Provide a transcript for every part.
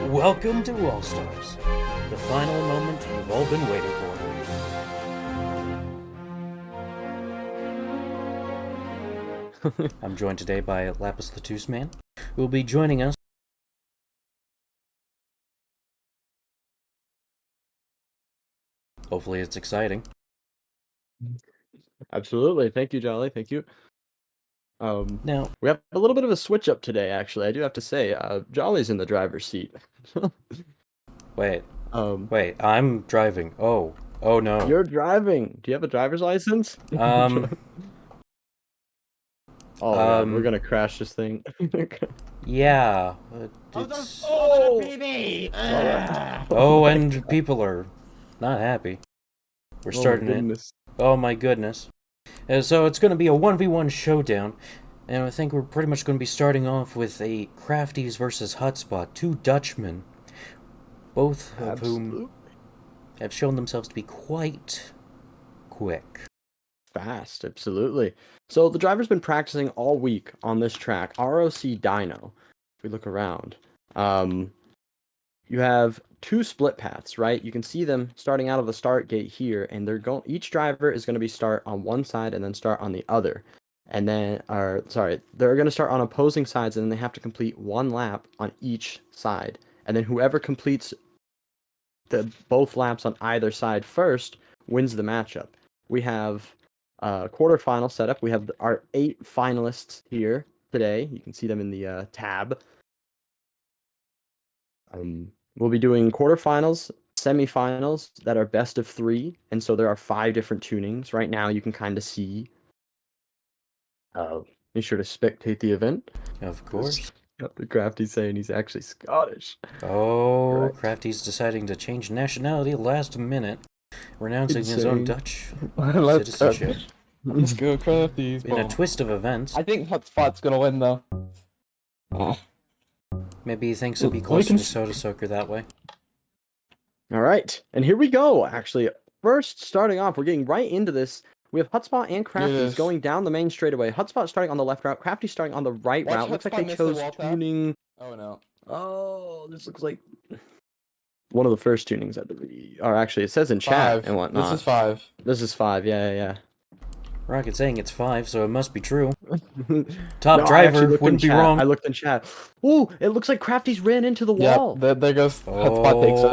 Welcome to All Stars, the final moment you've all been waiting for. I'm joined today by Lapis Lettuce Man, who will be joining us. Hopefully it's exciting. Absolutely. Thank you, Jolly. Thank you. Now, we have a little bit of a switch up today, actually. I do have to say, Jolly's in the driver's seat. wait, I'm driving. Oh no. You're driving. Do you have a driver's license? Um, Oh, God, we're gonna crash this thing. yeah. Oh, and people are not happy. We're starting it. Oh my goodness. So it's going to be a 1v1 showdown, and I think we're pretty much going to be starting off with a Crafties versus Hotspot, two Dutchmen, both of whom have shown themselves to be quite quick. Fast, absolutely. So the driver's been practicing all week on this track, ROC Dino. If we look around, you have two split paths, right? You can see them starting out of the start gate here, and they're going. Each driver is going to be start on one side and then start on the other, and then, they're going to start on opposing sides, and then they have to complete one lap on each side, and then whoever completes both laps on either side first wins the matchup. We have quarterfinal setup. We have our 8 finalists here today. You can see them in the tab. We'll be doing quarterfinals, semifinals that are best of 3, and so there are 5 different tunings. Right now, you can kind of see. Be sure to spectate the event. Of course. The Crafty's saying he's actually Scottish. Oh, right. Crafty's deciding to change nationality last minute, renouncing his own Dutch citizenship. Let's go, Crafties. In a twist of events. I think Hotspot's gonna win, though. Maybe he thinks he'll be closer to Soda Soaker that way. All right, and here we go, actually. First, starting off, we're getting right into this. We have Hotspot and Crafties going down the main straightaway. Hotspot starting on the left route, Crafty starting on the right route. Looks like they chose tuning. Oh, no. Oh, this looks like one of the first tunings, I believe. Or actually, it says in chat and whatnot. This is 5. This is 5, yeah. Rocket's saying it's 5, so it must be true. Top driver wouldn't be wrong. I looked in chat. Ooh, it looks like Crafty's ran into the wall. There goes Hotspot takes it.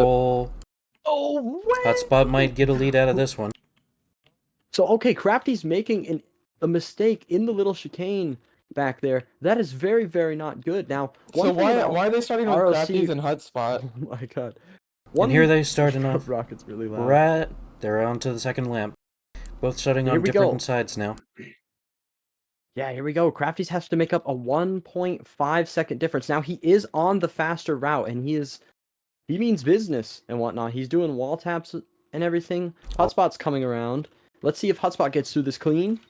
Oh, Hotspot might get a lead out of this one. So, okay, Crafty's making a mistake in the little chicane back there. That is very, very not good. Now, so why are they starting with Crafties and Hotspot? Oh my god. And here they starting off. Rocket's really loud. They're on to the second lap. Both starting on different sides now. Yeah, here we go. Crafties has to make up a 1.5 second difference. Now, he is on the faster route, and he means business and whatnot. He's doing wall taps and everything. Hotspot's coming around. Let's see if Hotspot gets through this clean.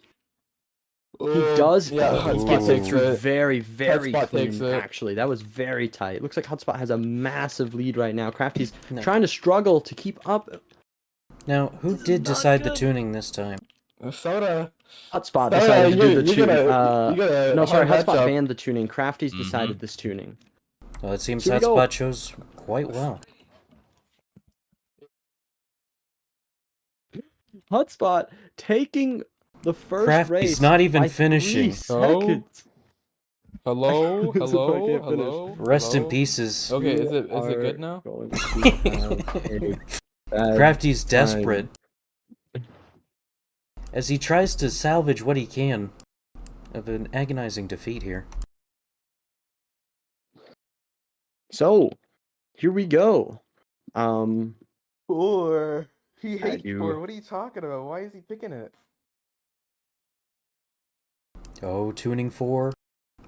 He does. Yeah, he gets it through very, very Hotspot clean, actually. That was very tight. Looks like Hotspot has a massive lead right now. Crafty's trying to struggle to keep up. Now, who did decide the tuning this time? Soda. Hotspot decided to do the tuning. No, sorry, Hotspot banned the tuning. Crafty's decided this tuning. Well, it seems Hotspot chose quite well. Hotspot taking the first race. He's not even finishing. Hello. Rest in pieces. Okay, is it good now? Crafty's desperate as he tries to salvage what he can of an agonizing defeat here. So, here we go. Four. He hates 4. What are you talking about? Why is he picking it? Oh, tuning 4.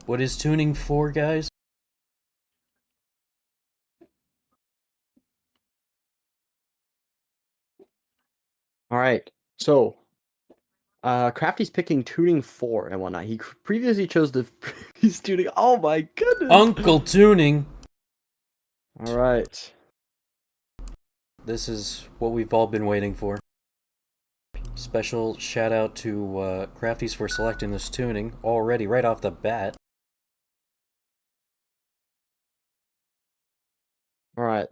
What is tuning 4, guys? All right. So, Crafty's picking tuning 4 and whatnot. He previously chose he's tuning. Oh my goodness. Uncle Tuning. All right. This is what we've all been waiting for. Special shout out to Crafties for selecting this tuning already right off the bat. All right.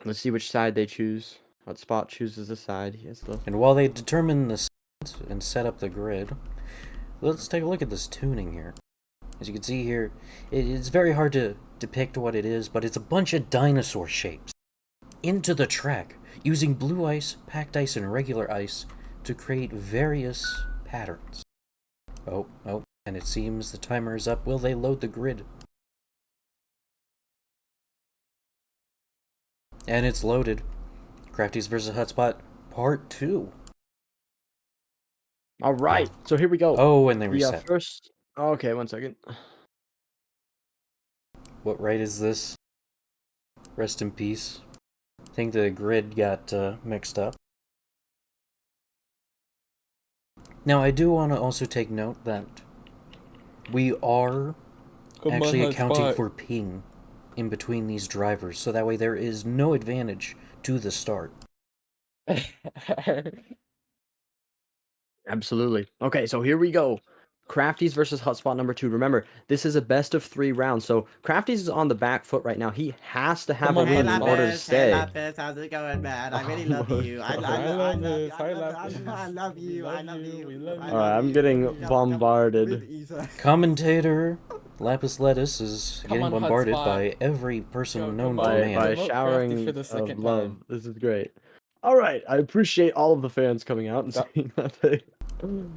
Let's see which side they choose. Hotspot chooses the side. He has the... And while they determine the sides and set up the grid, let's take a look at this tuning here. As you can see here, it's very hard to depict what it is, but it's a bunch of dinosaur shapes into the track, using blue ice, packed ice, and regular ice to create various patterns. Oh, and it seems the timer is up. Will they load the grid? And it's loaded. Crafties vs. Hotspot Part 2. All right, so here we go. Oh, and they reset. Yeah, first... Okay, 1 second. What right is this? Rest in peace. I think the grid got mixed up. Now, I do want to also take note that we are actually accounting for ping in between these drivers, so that way there is no advantage to the start. Absolutely. Okay, so here we go. Crafties versus Hotspot number 2. Remember, this is a best of 3 rounds, so Crafties is on the back foot right now. He has to have a win in order to stay. Hey, Lapis, how's it going, man? I really love you. I love you. Alright, I'm getting bombarded. Commentator Lapis Lettuce is getting bombarded by every person known to man. By showering of love. This is great. Alright, I appreciate all of the fans coming out and saying that they...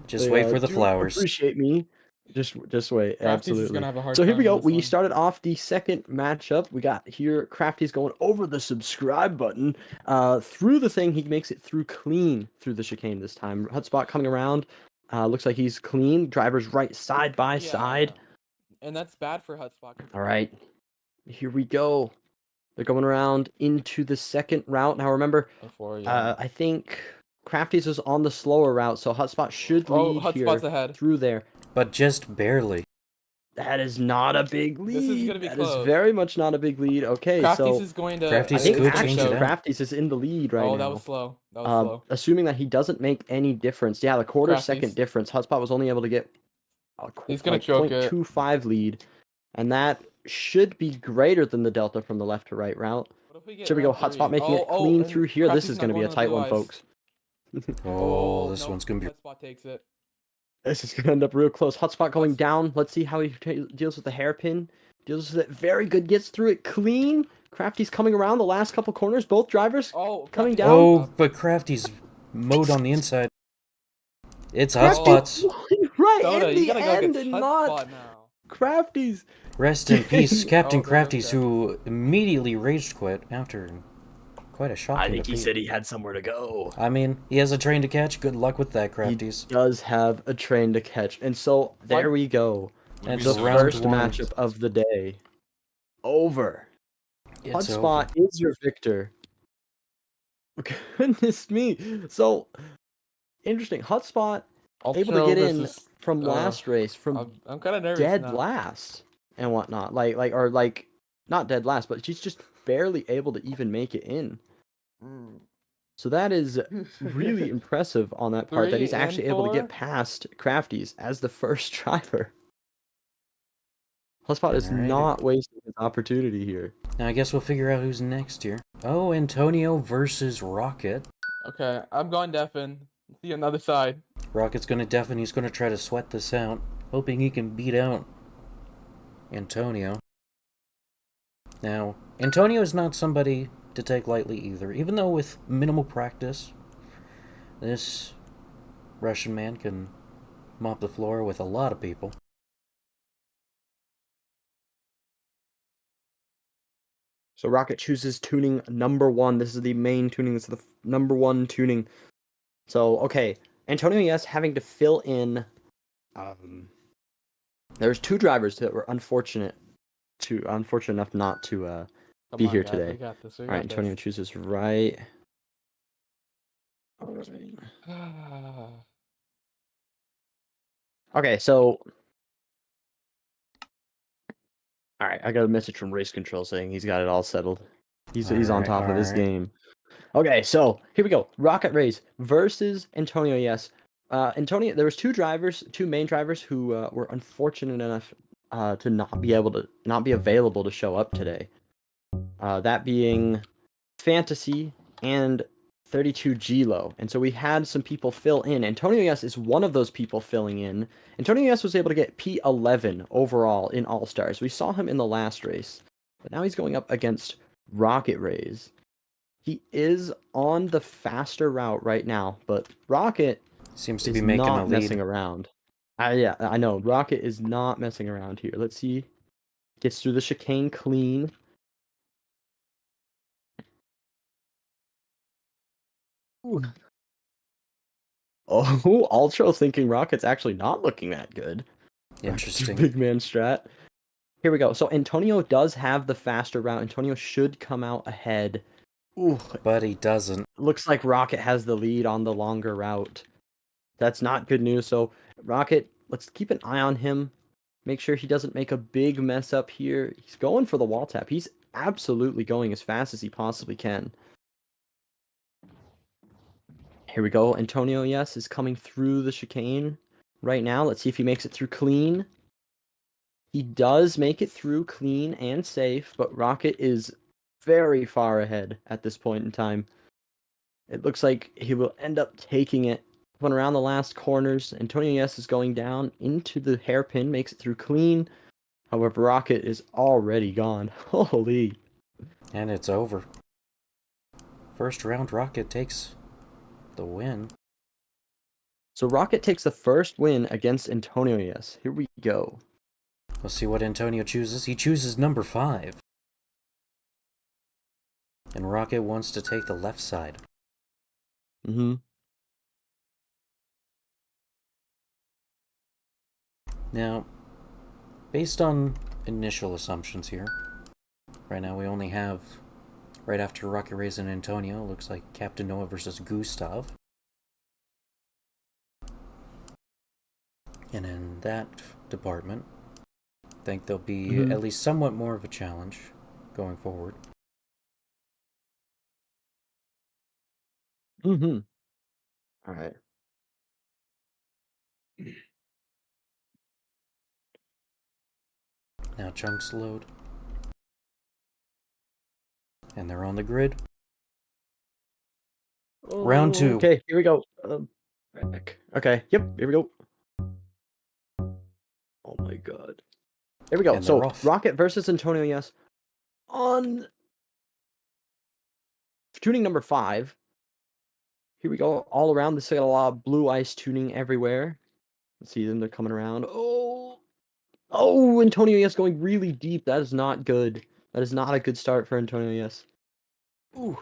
Just wait for the flowers. Appreciate me. Just wait. Absolutely. So here we go. We started off the second matchup. We got here Crafty's going over the subscribe button. Through the thing, he makes it through clean through the chicane this time. Hotspot coming around. Looks like he's clean. Driver's right side by side. And that's bad for Hotspot. All right. Here we go. They're going around into the second route. Now remember, I think Crafty's is on the slower route, so Hotspot should lead Hotspot's ahead. Through there. But just barely. That is not a big lead. This is gonna be close. That is very much not a big lead. Okay, Crafty's is going to... Crafty's I think could change it out. Crafty's is in the lead right now. Oh, that was slow. That was slow. Assuming that he doesn't make any difference. Yeah, the quarter-second difference. Hotspot was only able to get a He's gonna choke it. 0.25 lead, and that should be greater than the delta from the left to right route. Should we go Hotspot making it clean through here? This is going to be a tight one, folks. Oh, this one's going to be... Hotspot takes it. This is going to end up real close. Hotspot going down. Let's see how he deals with the hairpin. Deals with it very good. Gets through it clean. Crafty's coming around the last couple corners. Both drivers coming down. Oh, but Crafty's mode on the inside. It's Hotspot's. Right Soda, in the end and not Crafty's. Rest in peace, Captain Crafty's, who immediately rage quit after quite a shocking I think defeat. he said he had somewhere to go. I mean, he has a train to catch. Good luck with that, Crafty's. He does have a train to catch. And so, there we go. And the first matchup of the day. Over. Hotspot is your victor. Goodness me. So, interesting. Hotspot able to get in from last race, from I'm kind of nervous dead now. last and whatnot. Not dead last, but she's just barely able to even make it in. So that is really impressive on that part, that he's actually able to get past Crafty's as the first driver. Hotspot is not wasting his opportunity here. Now I guess we'll figure out who's next here. Oh, Antonio versus Rocket. Okay, I'm going deafen. See another side. Rocket's going to deafen. He's going to try to sweat this out, hoping he can beat out Antonio. Now, Antonio is not somebody to take lightly either. Even though with minimal practice, this Russian man can mop the floor with a lot of people. So Rocket chooses tuning number 1. This is the main tuning. This is the number 1 tuning. So, okay. Antonio, yes, having to fill in... there's 2 drivers that were unfortunate enough not to be here today. All right, Antonio chooses right. Okay, so... Alright, I got a message from Race Control saying he's got it all settled. He's on top of his game. Okay, so here we go. Rocket Race versus Antonio, yes. Antonio, there was 2 main drivers who were unfortunate enough to not be available to show up today. That being Fantasy and 32 Gilo. And so we had some people fill in. Antonio Yes is one of those people filling in. Antonio Yes was able to get P11 overall in All-Stars. We saw him in the last race, but now he's going up against Rocket Rays. He is on the faster route right now, but Rocket seems to is be making not a lead. messing around. Yeah, I know. Rocket is not messing around here. Let's see. Gets through the chicane clean. Ooh. Oh, Ultra thinking Rocket's actually not looking that good. Interesting. Big man strat. Here we go. So Antonio does have the faster route. Antonio should come out ahead. Ooh, but he doesn't. looks like Rocket has the lead on the longer route. That's not good news. So Rocket, let's keep an eye on him. Make sure he doesn't make a big mess up here. He's going for the wall tap. He's absolutely going as fast as he possibly can. Here we go. Antonio, yes, is coming through the chicane right now. Let's see if he makes it through clean. He does make it through clean and safe, but Rocket is very far ahead at this point in time. It looks like he will end up taking it. Going around the last corners, Antonio Yes is going down into the hairpin, makes it through clean. However, Rocket is already gone. Holy. And it's over. First round, Rocket takes the win. So Rocket takes the first win against Antonio Yes. Here we go. Let's see what Antonio chooses. He chooses number 5. And Rocket wants to take the left side. Mm-hmm. Now, based on initial assumptions here, right now we only have, right after Rocket Rays and Antonio, looks like Captain Noah versus Gustav. And in that department, I think there'll be at least somewhat more of a challenge going forward. Mm-hmm. All right. Now chunks load. And they're on the grid. Round 2. Okay, here we go. Okay, yep, here we go. Oh my god. Here we go. And So, they're off. Rocket versus Antonio Yes. On tuning number 5. Here we go. All around. This got a lot of blue ice tuning everywhere. Let's see them. They're coming around. Oh, Antonio Yes going really deep. That is not good. That is not a good start for Antonio Yes. Ooh.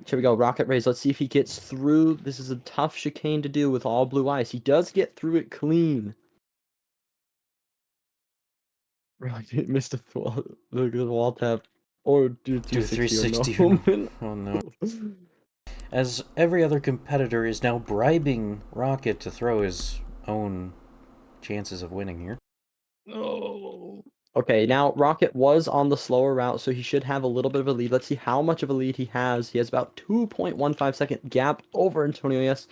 Here we go. Rocket Rays. Let's see if he gets through. This is a tough chicane to do with all blue ice. He does get through it clean. Rocket missed the wall tap. Or do 360. 360. Oh no. As every other competitor is now bribing Rocket to throw his own chances of winning here. Oh. Okay, now Rocket was on the slower route, so he should have a little bit of a lead. Let's see how much of a lead he has. He has about 2.15 second gap over Antonio Yes.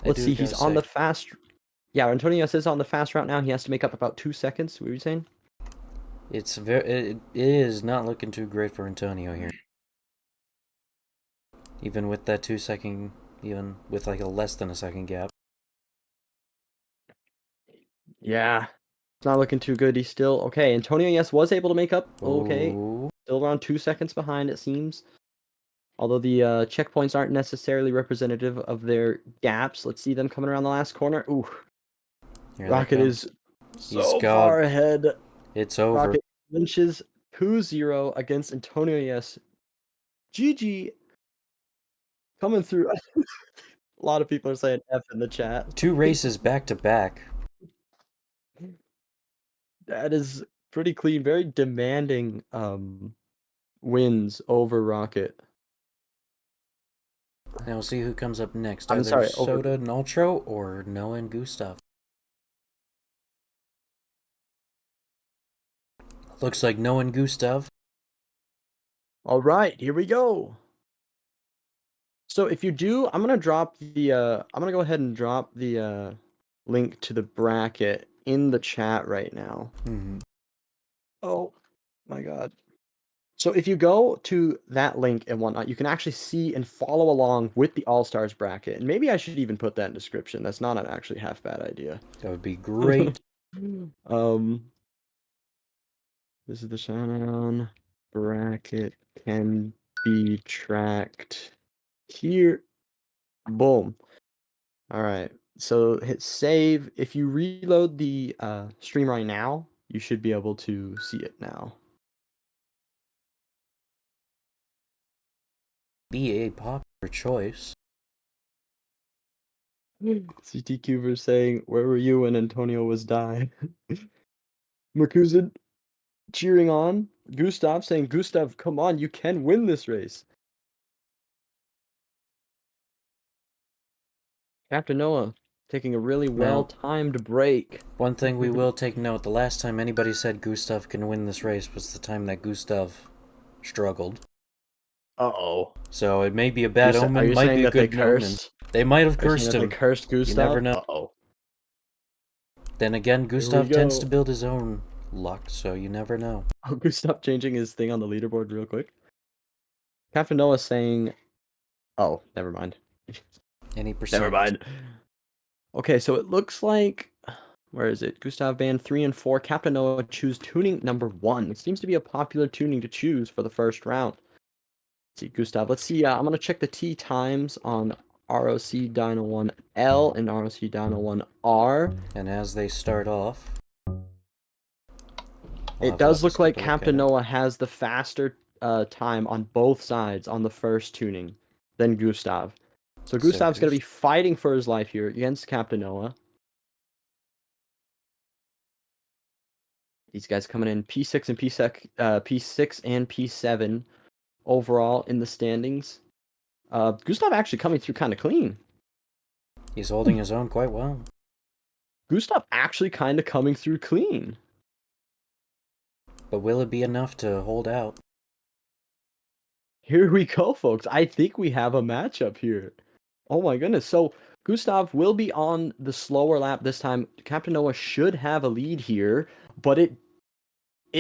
Let's see, he's on the fast. Yeah, Antonio Yes is on the fast route now. He has to make up about 2 seconds. What were you saying? It is not looking too great for Antonio here. Even with that 2 second, even with like a less than a second gap. Yeah. It's not looking too good. He's still okay. Antonio Yes was able to make up. Okay. Oh. Still around 2 seconds behind, it seems. Although the checkpoints aren't necessarily representative of their gaps. Let's see them coming around the last corner. Ooh. Rocket is so far ahead. It's over. Rocket clinches 2-0 against Antonio Yes. GG. Coming through. A lot of people are saying F in the chat. 2 races back to back. That is pretty clean. Very demanding wins over Rocket. Now we'll see who comes up next. I'm Either sorry, Soda and Ultra or Noah and Gustav. Looks like Noah and Gustav. All right, here we go. So if you do, I'm gonna drop the I'm gonna go ahead and drop the link to the bracket in the chat right now. Mm-hmm. Oh my god. So if you go to that link and whatnot, you can actually see and follow along with the All-Stars bracket. And maybe I should even put that in description. That's not an actually half bad idea. That would be great. This is the SHOWDOWN bracket can be tracked here. Boom. All right. So hit save. If you reload the stream right now, you should be able to see it now. Be a popular choice. CT Cuber saying, "Where were you when Antonio was dying?" Merkuzin cheering on. Gustav saying, "Gustav, come on, you can win this race." Captain Noah taking a really well-timed break. One thing we will take note, the last time anybody said Gustav can win this race was the time that Gustav struggled. Uh-oh. So it may be a bad omen, Are you might saying be a that they good omen. cursed? They might have Are you cursed saying that him. they cursed Gustav? You never know. Uh-oh. Then again, Gustav tends go. to build his own luck, so you never know. Oh, Gustav changing his thing on the leaderboard real quick. Captain Noah saying... Oh, never mind. Any percent. Never mind. Okay, so it looks like... Where is it? Gustav band 3 and 4. Captain Noah choose tuning number 1. It seems to be a popular tuning to choose for the first round. Let's see, Gustav. Let's see. I'm going to check the T times on ROC Dino 1L and ROC Dino 1R. And as they start off... It does look like Captain Noah has the faster time on both sides on the first tuning than Gustav. So Gustav's going to be fighting for his life here against Captain Noah. These guys coming in P6 and P6 and P7 overall in the standings. Gustav actually coming through kind of clean. He's holding his own quite well. Gustav actually kind of coming through clean. But will it be enough to hold out? Here we go, folks. I think we have a matchup here. Oh my goodness. So Gustav will be on the slower lap this time. Captain Noah should have a lead here, but it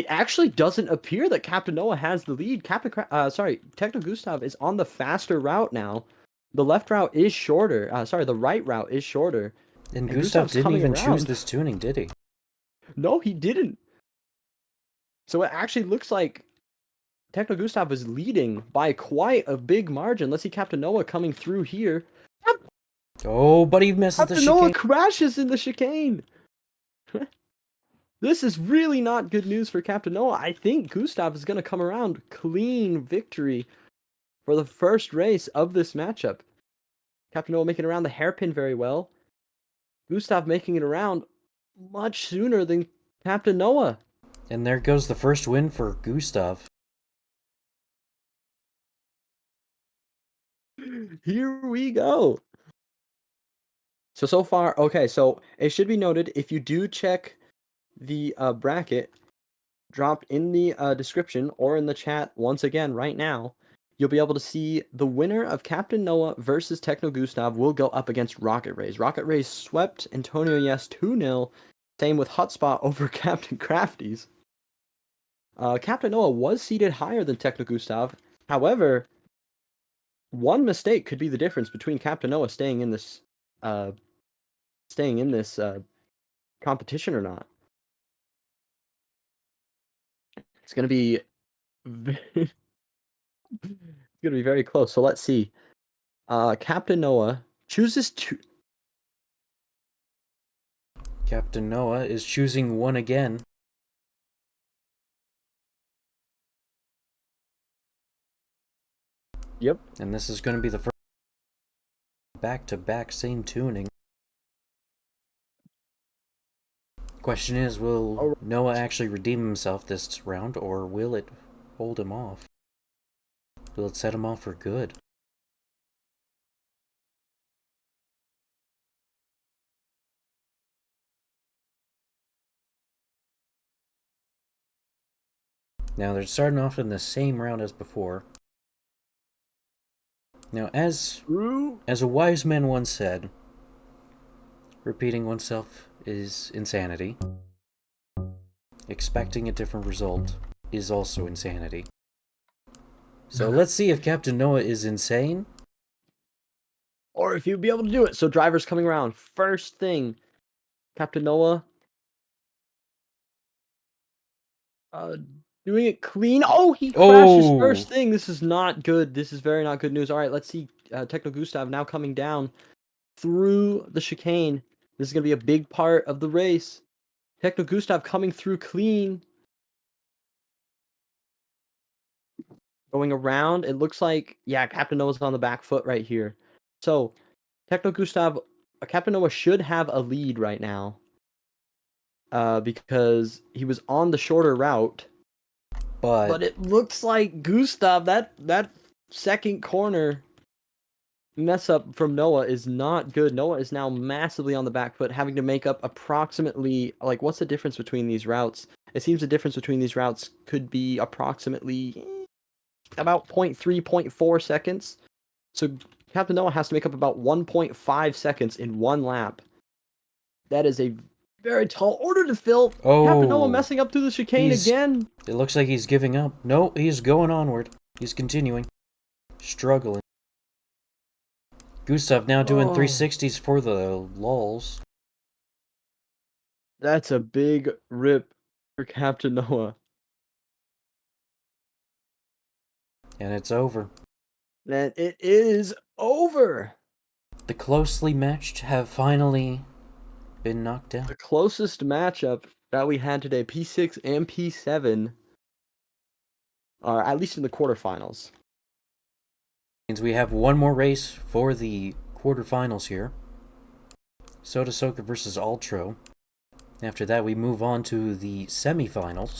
actually doesn't appear that Captain Noah has the lead. Techno Gustav is on the faster route now. The left route is shorter. The right route is shorter. And Gustav didn't even choose this tuning, did he? No, he didn't. So it actually looks like Techno Gustav is leading by quite a big margin. Let's see Captain Noah coming through here. Oh, but he misses the chicane. Captain Noah crashes in the chicane. This is really not good news for Captain Noah. I think Gustav is going to come around clean victory for the first race of this matchup. Captain Noah making it around the hairpin very well. Gustav making it around much sooner than Captain Noah. And there goes the first win for Gustav. Here we go. So far, okay, so it should be noted, if you do check the bracket dropped in the description or in the chat once again right now, you'll be able to see the winner of Captain Noah versus Techno Gustav will go up against Rocket Rays. Rocket Rays swept Antonio Yes 2-0. Same with Hotspot over Captain Crafties. Captain Noah was seated higher than Techno Gustav. However, one mistake could be the difference between Captain Noah staying in this competition or not. It's gonna be very close. So let's see. Captain Noah chooses to. Captain Noah is choosing 1 again. Yep. And this is going to be the first back-to-back same tuning. Question is, will Noah actually redeem himself this round, or will it hold him off? Will it set him off for good? Now, they're starting off in the same round as before. Now, as a wise man once said, repeating oneself is insanity. Expecting a different result is also insanity. So let's see if Captain Noah is insane. Or if you'd be able to do it. So drivers coming around. First thing, Captain Noah. Doing it clean. Oh, he crashes first thing. This is not good. This is very not good news. All right, let's see. Techno Gustav now coming down through the chicane. This is going to be a big part of the race. Techno Gustav coming through clean. Going around. It looks like, yeah, Captain Noah's on the back foot right here. So, Techno Gustav, Captain Noah should have a lead right now. Because he was on the shorter route. But it looks like Gustav, that second corner mess up from Noah is not good. Noah is now massively on the back foot, having to make up approximately, like, what's the difference between these routes? It seems the difference between these routes could be approximately about 0.3, 0.4 seconds. So Captain Noah has to make up about 1.5 seconds in one lap. That is a very tall order to fill. Captain Noah messing up through the chicane again. It looks like he's giving up. No, he's going onward. He's continuing. Struggling. Gustav now doing 360s for the lulz. That's a big rip for Captain Noah. And it's over. And it is over. The closely matched have finally been knocked down. The closest matchup that we had today, P6 and P7, are at least in the quarterfinals. Means we have one more race for the quarterfinals here. Soda Soaker versus Ultro. After that, we move on to the semifinals.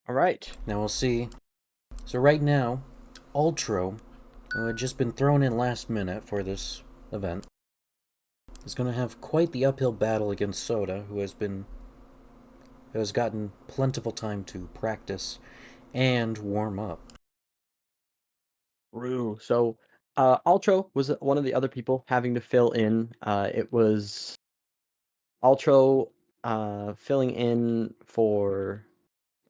All right. Now we'll see. So right now, Ultro, who had just been thrown in last minute for this event, is going to have quite the uphill battle against Soda, who has gotten plentiful time to practice and warm up. True. So, Ultro was one of the other people having to fill in. It was Ultro filling in for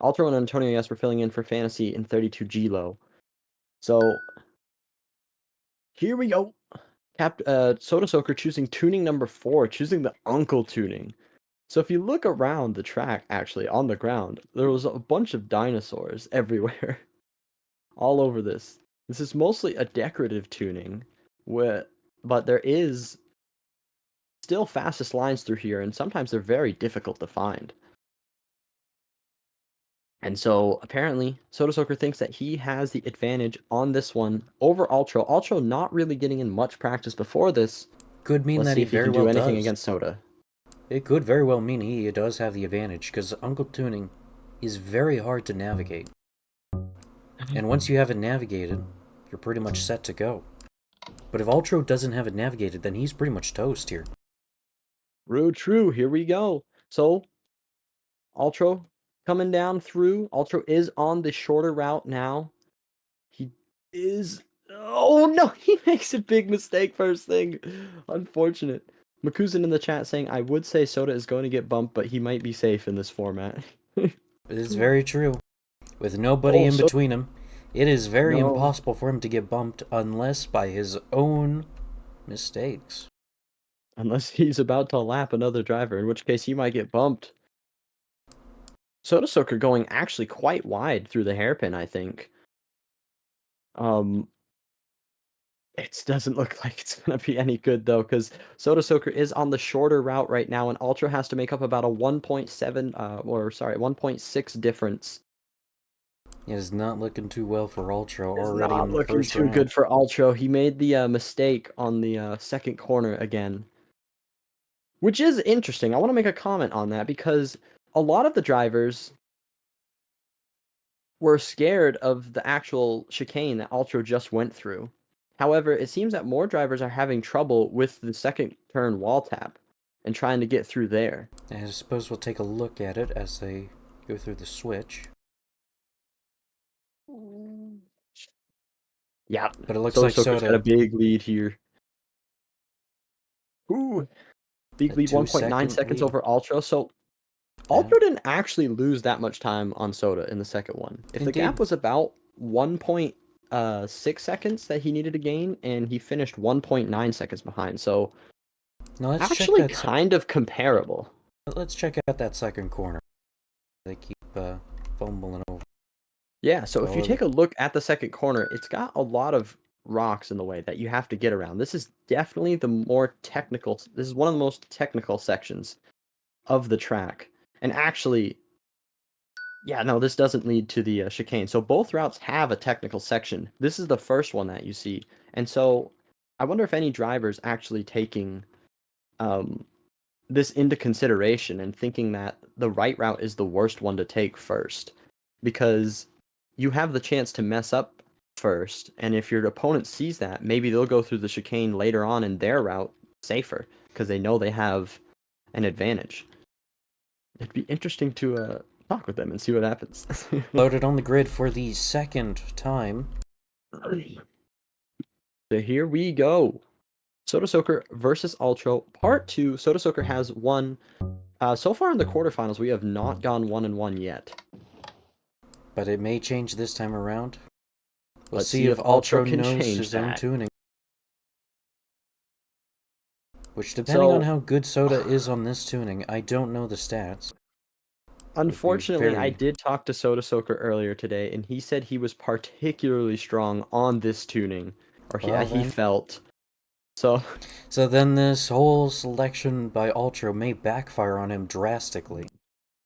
Ultro and Antonio, yes, were filling in for Fantasy in 32 G-Lo. So, here we go. Soda Soaker choosing tuning number 4, choosing the Uncle tuning. So if you look around the track, actually, on the ground, there was a bunch of dinosaurs everywhere. All over this. This is mostly a decorative tuning, but there is still fastest lines through here, and sometimes they're very difficult to find. And so, apparently, Soda Soaker thinks that he has the advantage on this one over Ultro. Ultro not really getting in much practice before this. Could mean that he very well do anything does. against Soda. It could very well mean he does have the advantage, because Uncle Tuning is very hard to navigate. And once you have it navigated, you're pretty much set to go. But if Ultro doesn't have it navigated, then he's pretty much toast here. True. Here we go. So, Ultro coming down through. Ultro is on the shorter route now. He is... Oh, no! He makes a big mistake first thing. Unfortunate. Makuzin in the chat saying, I would say Soda is going to get bumped, but he might be safe in this format. It is very true. With nobody in between him, it is very impossible for him to get bumped unless by his own mistakes. Unless he's about to lap another driver, in which case he might get bumped. Soda Soaker going actually quite wide through the hairpin, I think. It doesn't look like it's going to be any good, though, because Soda Soaker is on the shorter route right now, and Ultra has to make up about a 1.6 difference. It is not looking too well for Ultra already in the first round. Not looking too good for Ultra. He made the mistake on the second corner again. Which is interesting. I want to make a comment on that, because a lot of the drivers were scared of the actual chicane that Ultra just went through. However, it seems that more drivers are having trouble with the second turn wall tap. and trying to get through there. And I suppose we'll take a look at it as they go through the switch. Yeah, but it looks like Soda's got a Soda. big lead here. Ooh, big A lead, 1.9 2-second seconds lead. over Ultra. So Ultra didn't actually lose that much time on Soda in the second one. If the gap Indeed. was about 1.6 seconds that he needed to gain, and he finished 1.9 seconds behind. So Now let's actually check that. kind of comparable. Let's check out that second corner. They keep fumbling over. Yeah, so if you Well, take a look at the second corner, it's got a lot of rocks in the way that you have to get around. This is definitely the more technical. This is one of the most technical sections of the track. And actually, yeah, no, this doesn't lead to the chicane. So both routes have a technical section. This is the first one that you see. And so I wonder if any drivers actually taking this into consideration and thinking that the right route is the worst one to take first. Because you have the chance to mess up first, and if your opponent sees that, maybe they'll go through the chicane later on in their route safer because they know they have an advantage. It'd be interesting to talk with them and see what happens. Loaded on the grid for the second time. So here we go. Soda Soaker versus Ultra Part 2. Soda Soaker has won. So far in the quarterfinals, we have not gone 1-1 yet. But it may change this time around. We'll Let's see if Ultra Ultra can knows change his own that. tuning. Which, depending on So- how good Soda is on this tuning, I don't know the stats. Unfortunately, I very- did talk to Soda Soaker earlier today, and he said he was particularly strong on this tuning, or he Well, then. felt. So So then this whole selection by Ultra may backfire on him drastically.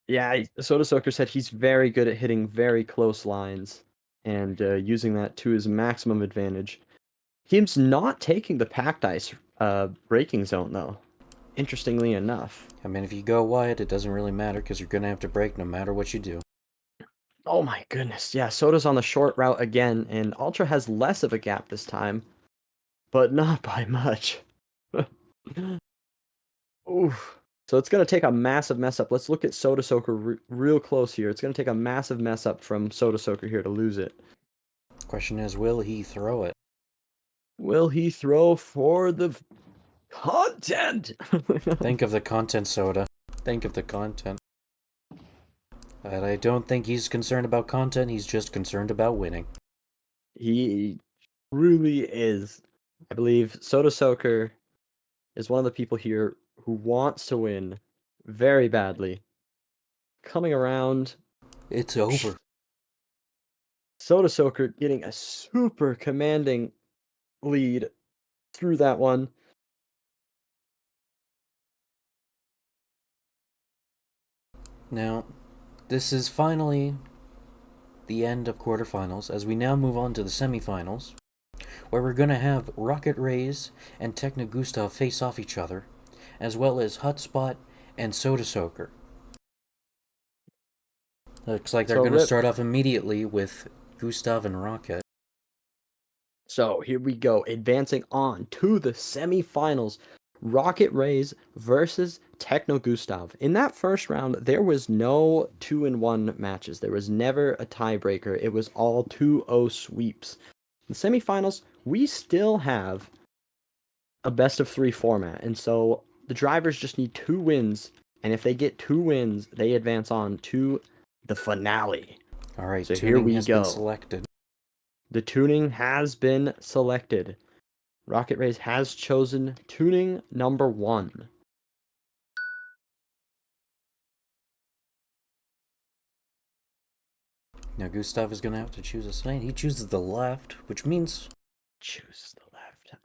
yeah, Soda Soaker said he's very good at hitting very close lines and using that to his maximum advantage. He's not taking the packed ice braking zone though. Interestingly enough. I mean, if you go wide, it doesn't really matter because you're going to have to brake no matter what you do. Oh my goodness, yeah, Soda's on the short route again, and Ultra has less of a gap this time, but not by much. Oof. So it's going to take a massive mess up. Let's look at Soda Soaker real close here. It's going to take a massive mess up from Soda Soaker here to lose it. Question is, will he throw it? Will he throw for the content? Think of the content, Soda. Think of the content. But I don't think he's concerned about content, he's just concerned about winning. He really is. I believe Soda Soaker is one of the people here who wants to win very badly. Coming around, It's over. Soda Soaker getting a super commanding lead through that one. Now, this is finally the end of quarterfinals, as we now move on to the semifinals, where we're going to have Rocket Rays and Techno Gustav face off each other, as well as Hutspot and Soda Soaker. Looks like they're So going to Rip- start off immediately with Gustav and Rocket. So here we go, advancing on to the semifinals. Rocket Rays versus Techno Gustav. In that first round, there was no 2-1 matches. There was never a tiebreaker. It was all 2-0 sweeps. In the semifinals, we still have a best of 3 format, and so the drivers just need 2 wins, and if they get 2 wins, they advance on to the finale. All right, So tuning here we has go. been selected. The tuning has been selected. Rocket Rays has chosen tuning number 1. Now Gustav is going to have to choose a side. He chooses the left, which means... Chooses the left.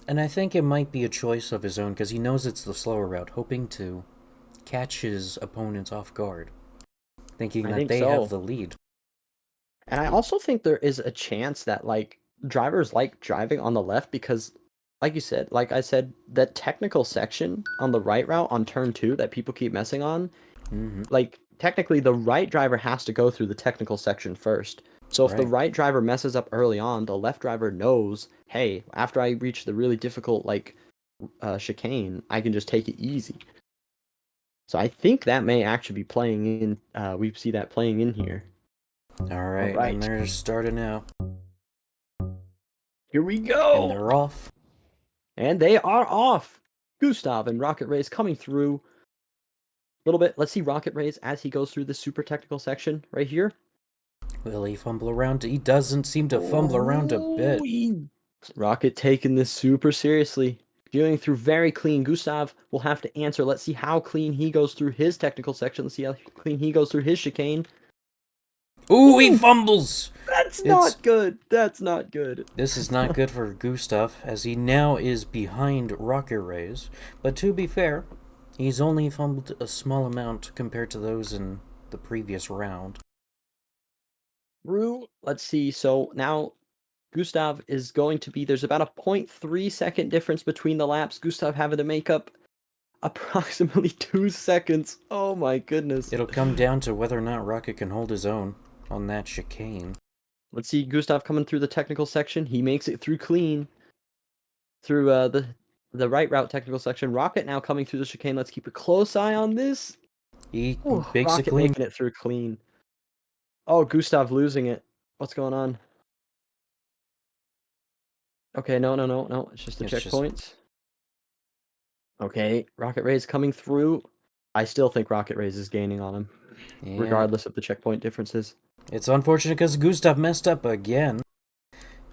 And I think it might be a choice of his own, because he knows it's the slower route, hoping to catch his opponents off guard, thinking I that think they so. have the lead. And I also think there is a chance that like drivers like driving on the left because like I said, that technical section on the right route on turn 2 that people keep messing on, like technically the right driver has to go through the technical section first. So if the right driver messes up early on, the left driver knows, hey, after I reach the really difficult like chicane, I can just take it easy. So I think that may actually be playing in. We see that playing in here. All right, and they're starting now. Here we go. And they're off. And they are off. Gustav and Rocket Rays coming through. A little bit. Let's see Rocket Rays as he goes through the super technical section right here. Will he fumble around? He doesn't seem to fumble around a bit. Rocket taking this super seriously. Going through very clean. Gustav will have to answer. Let's see how clean he goes through his technical section. Let's see how clean he goes through his chicane. Ooh, he fumbles! That's not good. That's not good. This is not good for Gustav, as he now is behind Rocket Rays. But to be fair, he's only fumbled a small amount compared to those in the previous round. Let's see. So now Gustav is going to be, there's about a 0.3 second difference between the laps. Gustav having to make up approximately 2 seconds. Oh my goodness. It'll come down to whether or not Rocket can hold his own on that chicane. Let's see Gustav coming through the technical section. He makes it through clean. Through the right route technical section. Rocket now coming through the chicane. Let's keep a close eye on this. He Rocket basically making it through clean. Oh, Gustav losing it. What's going on? Okay, no. It's just the checkpoints. Okay, Rocket Rays coming through. I still think Rocket Rays is gaining on him, regardless of the checkpoint differences. It's unfortunate because Gustav messed up again,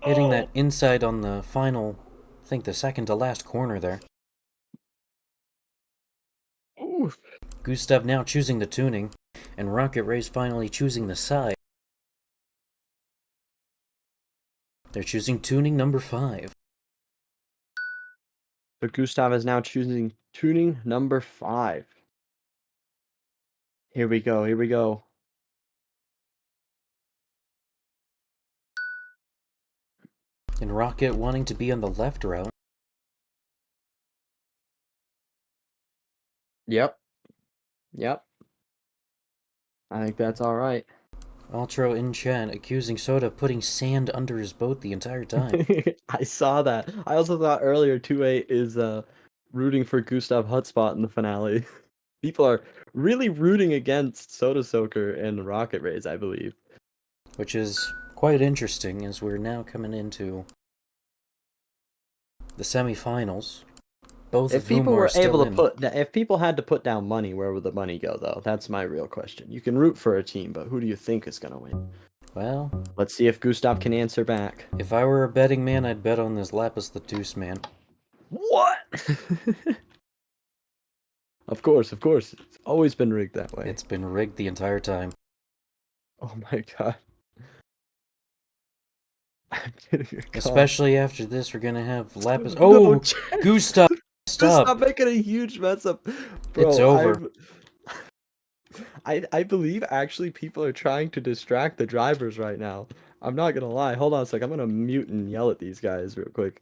hitting that inside on the final, I think the second to last corner there. Oof. Gustav now choosing the tuning, and Rocket Rays finally choosing the side. They're choosing tuning number 5. So Gustav is now choosing tuning number 5. Here we go. And Rocket wanting to be on the left route. Yep. I think that's all right. Ultra in chat accusing Soda of putting sand under his boat the entire time. I saw that. I also thought earlier 2-8 is rooting for Gustav Hutspot in the finale. People are really rooting against Soda Soaker and Rocket Rays, I believe. Which is quite interesting as we're now coming into the semifinals. Both If of whom people are were still able in. to if people had to put down money, where would the money go though? That's my real question. You can root for a team, but who do you think is gonna win? Well, Let's see if Gustav can answer back. if I were a betting man, I'd bet on this Lapis Lettuce man. What? Of course. It's always been rigged that way. It's been rigged the entire time. Oh my god. I'm getting a call. Especially after this, we're gonna have Lapis. No, Oh, Chad. Gustav! Stop! Stop making a huge mess up. Bro, It's over. I believe actually people are trying to distract the drivers right now. I'm not gonna lie. Hold on a sec. I'm gonna mute and yell at these guys real quick.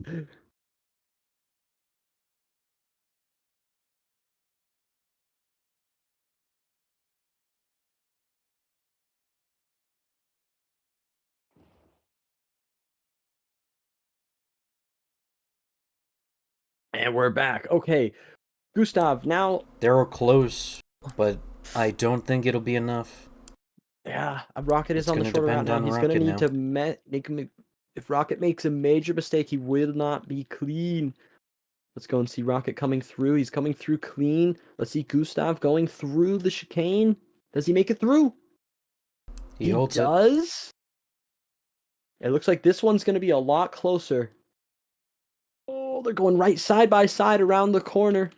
And we're back. Okay. Gustav, now... They're close, but I don't think it'll be enough. Yeah, Rocket is It's on the gonna shorter route depend now. on He's going to Rocket need now. to make him... If Rocket makes a major mistake, he will not be clean. Let's go and see Rocket coming through. He's coming through clean. Let's see Gustav going through the chicane. Does he make it through? He holds it. does. It looks like this one's going to be a lot closer. Oh, they're going right side by side around the corner.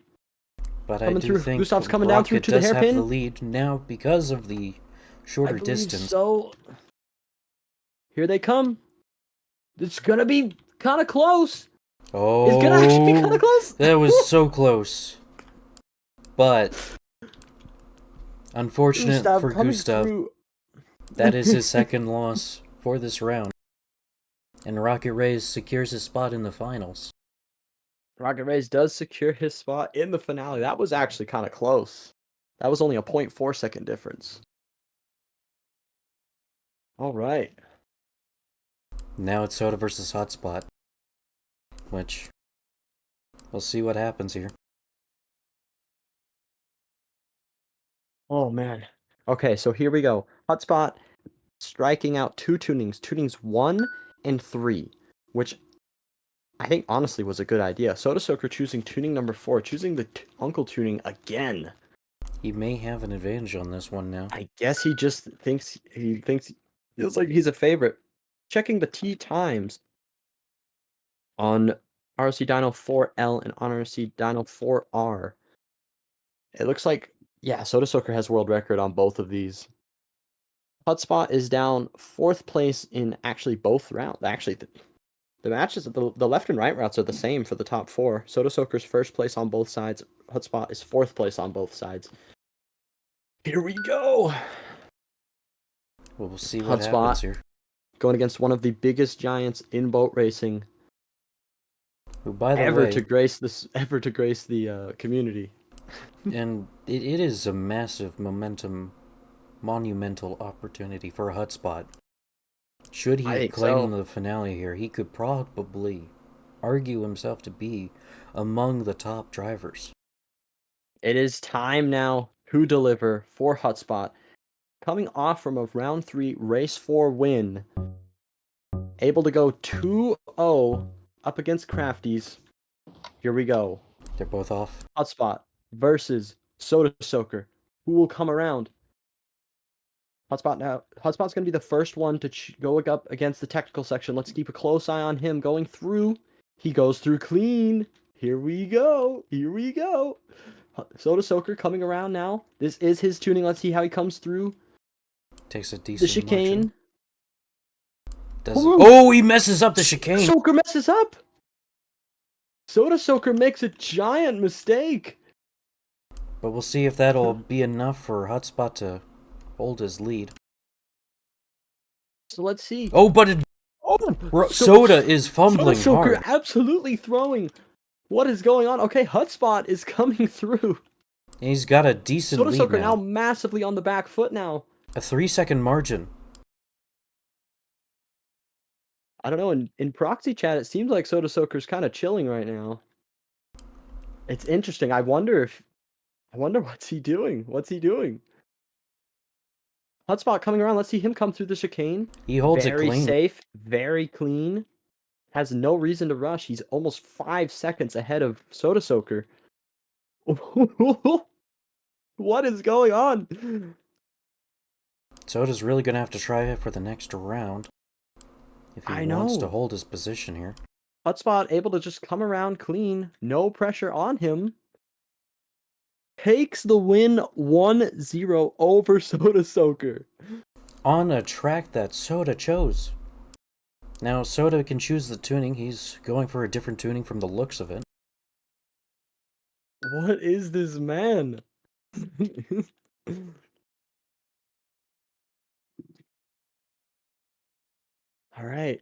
But Coming I do through. think Gustav's coming down through Rocket to the does have hairpin. the lead now because of the shorter I believe distance. so. Here they come. It's going to be kind of close. Oh, It's going to actually be kind of close. that was so close. But unfortunate for coming Gustav, through. that is his second loss for this round. And Rocket Rays secures his spot in the finals. Rocket Rays does secure his spot in the finale. That was actually kind of close. That was only a 0.4 second difference. All right. Now it's Soda versus Hotspot, which We'll see what happens here. Oh man. Okay, so here we go. Hotspot striking out two tunings 1 and 3, which I think honestly was a good idea. Soda Soaker choosing tuning number 4, choosing the Uncle tuning again. He may have an advantage on this one now. I guess he just thinks feels like he's a favorite. Checking the T times on RC Dino 4L and on RC Dino 4R. It looks like, yeah, Soda Soaker has world record on both of these. Hotspot is down 4th place in actually both rounds. Actually, the matches, the left and right routes are the same for the top 4. Soda Soaker's 1st place on both sides. Hotspot is 4th place on both sides. Here we go. Well, we'll see what happens here. Going against one of the biggest giants in boat racing. Who, by the ever way, to grace the community. And it is a massive monumental opportunity for Hotspot. Should he claim the finale here, he could probably argue himself to be among the top drivers. It is time now to deliver for Hotspot. Coming off from a round 3 race 4 win. Able to go 2-0 up against Crafties. Here we go. They're both off. Hotspot versus Soda Soaker. Who will come around? Hotspot now. Hotspot's going to be the first one to go up against the technical section. Let's keep a close eye on him going through. He goes through clean. Here we go. Here we go. Soda Soaker coming around now. This is his tuning. Let's see how he comes through. Takes a decent The chicane. Oh, he messes up the chicane. Soda Soaker messes up. Soda Soaker makes a giant mistake. But we'll see if that'll be enough for Hotspot to hold his lead. So let's see. Oh, but Soda is fumbling Soda Soaker hard. absolutely throwing. What is going on? Okay, Hotspot is coming through. And he's got a decent Soda lead Soaker now. now massively on the back foot now. A 3-second margin. I don't know, in proxy chat, it seems like Soda Soaker's kind of chilling right now. It's interesting. I wonder what's he doing? What's he doing? Hotspot coming around. Let's see him come through the chicane. He holds it clean. Very safe, very clean. Has no reason to rush. He's almost 5 seconds ahead of Soda Soaker. What is going on? Soda's really going to have to try it for the next round. If he wants to hold his position here. Hotspot able to just come around clean. No pressure on him. Takes the win 1-0 over Soda Soaker. On a track that Soda chose. Now, Soda can choose the tuning. He's going for a different tuning from the looks of it. What is this man? All right.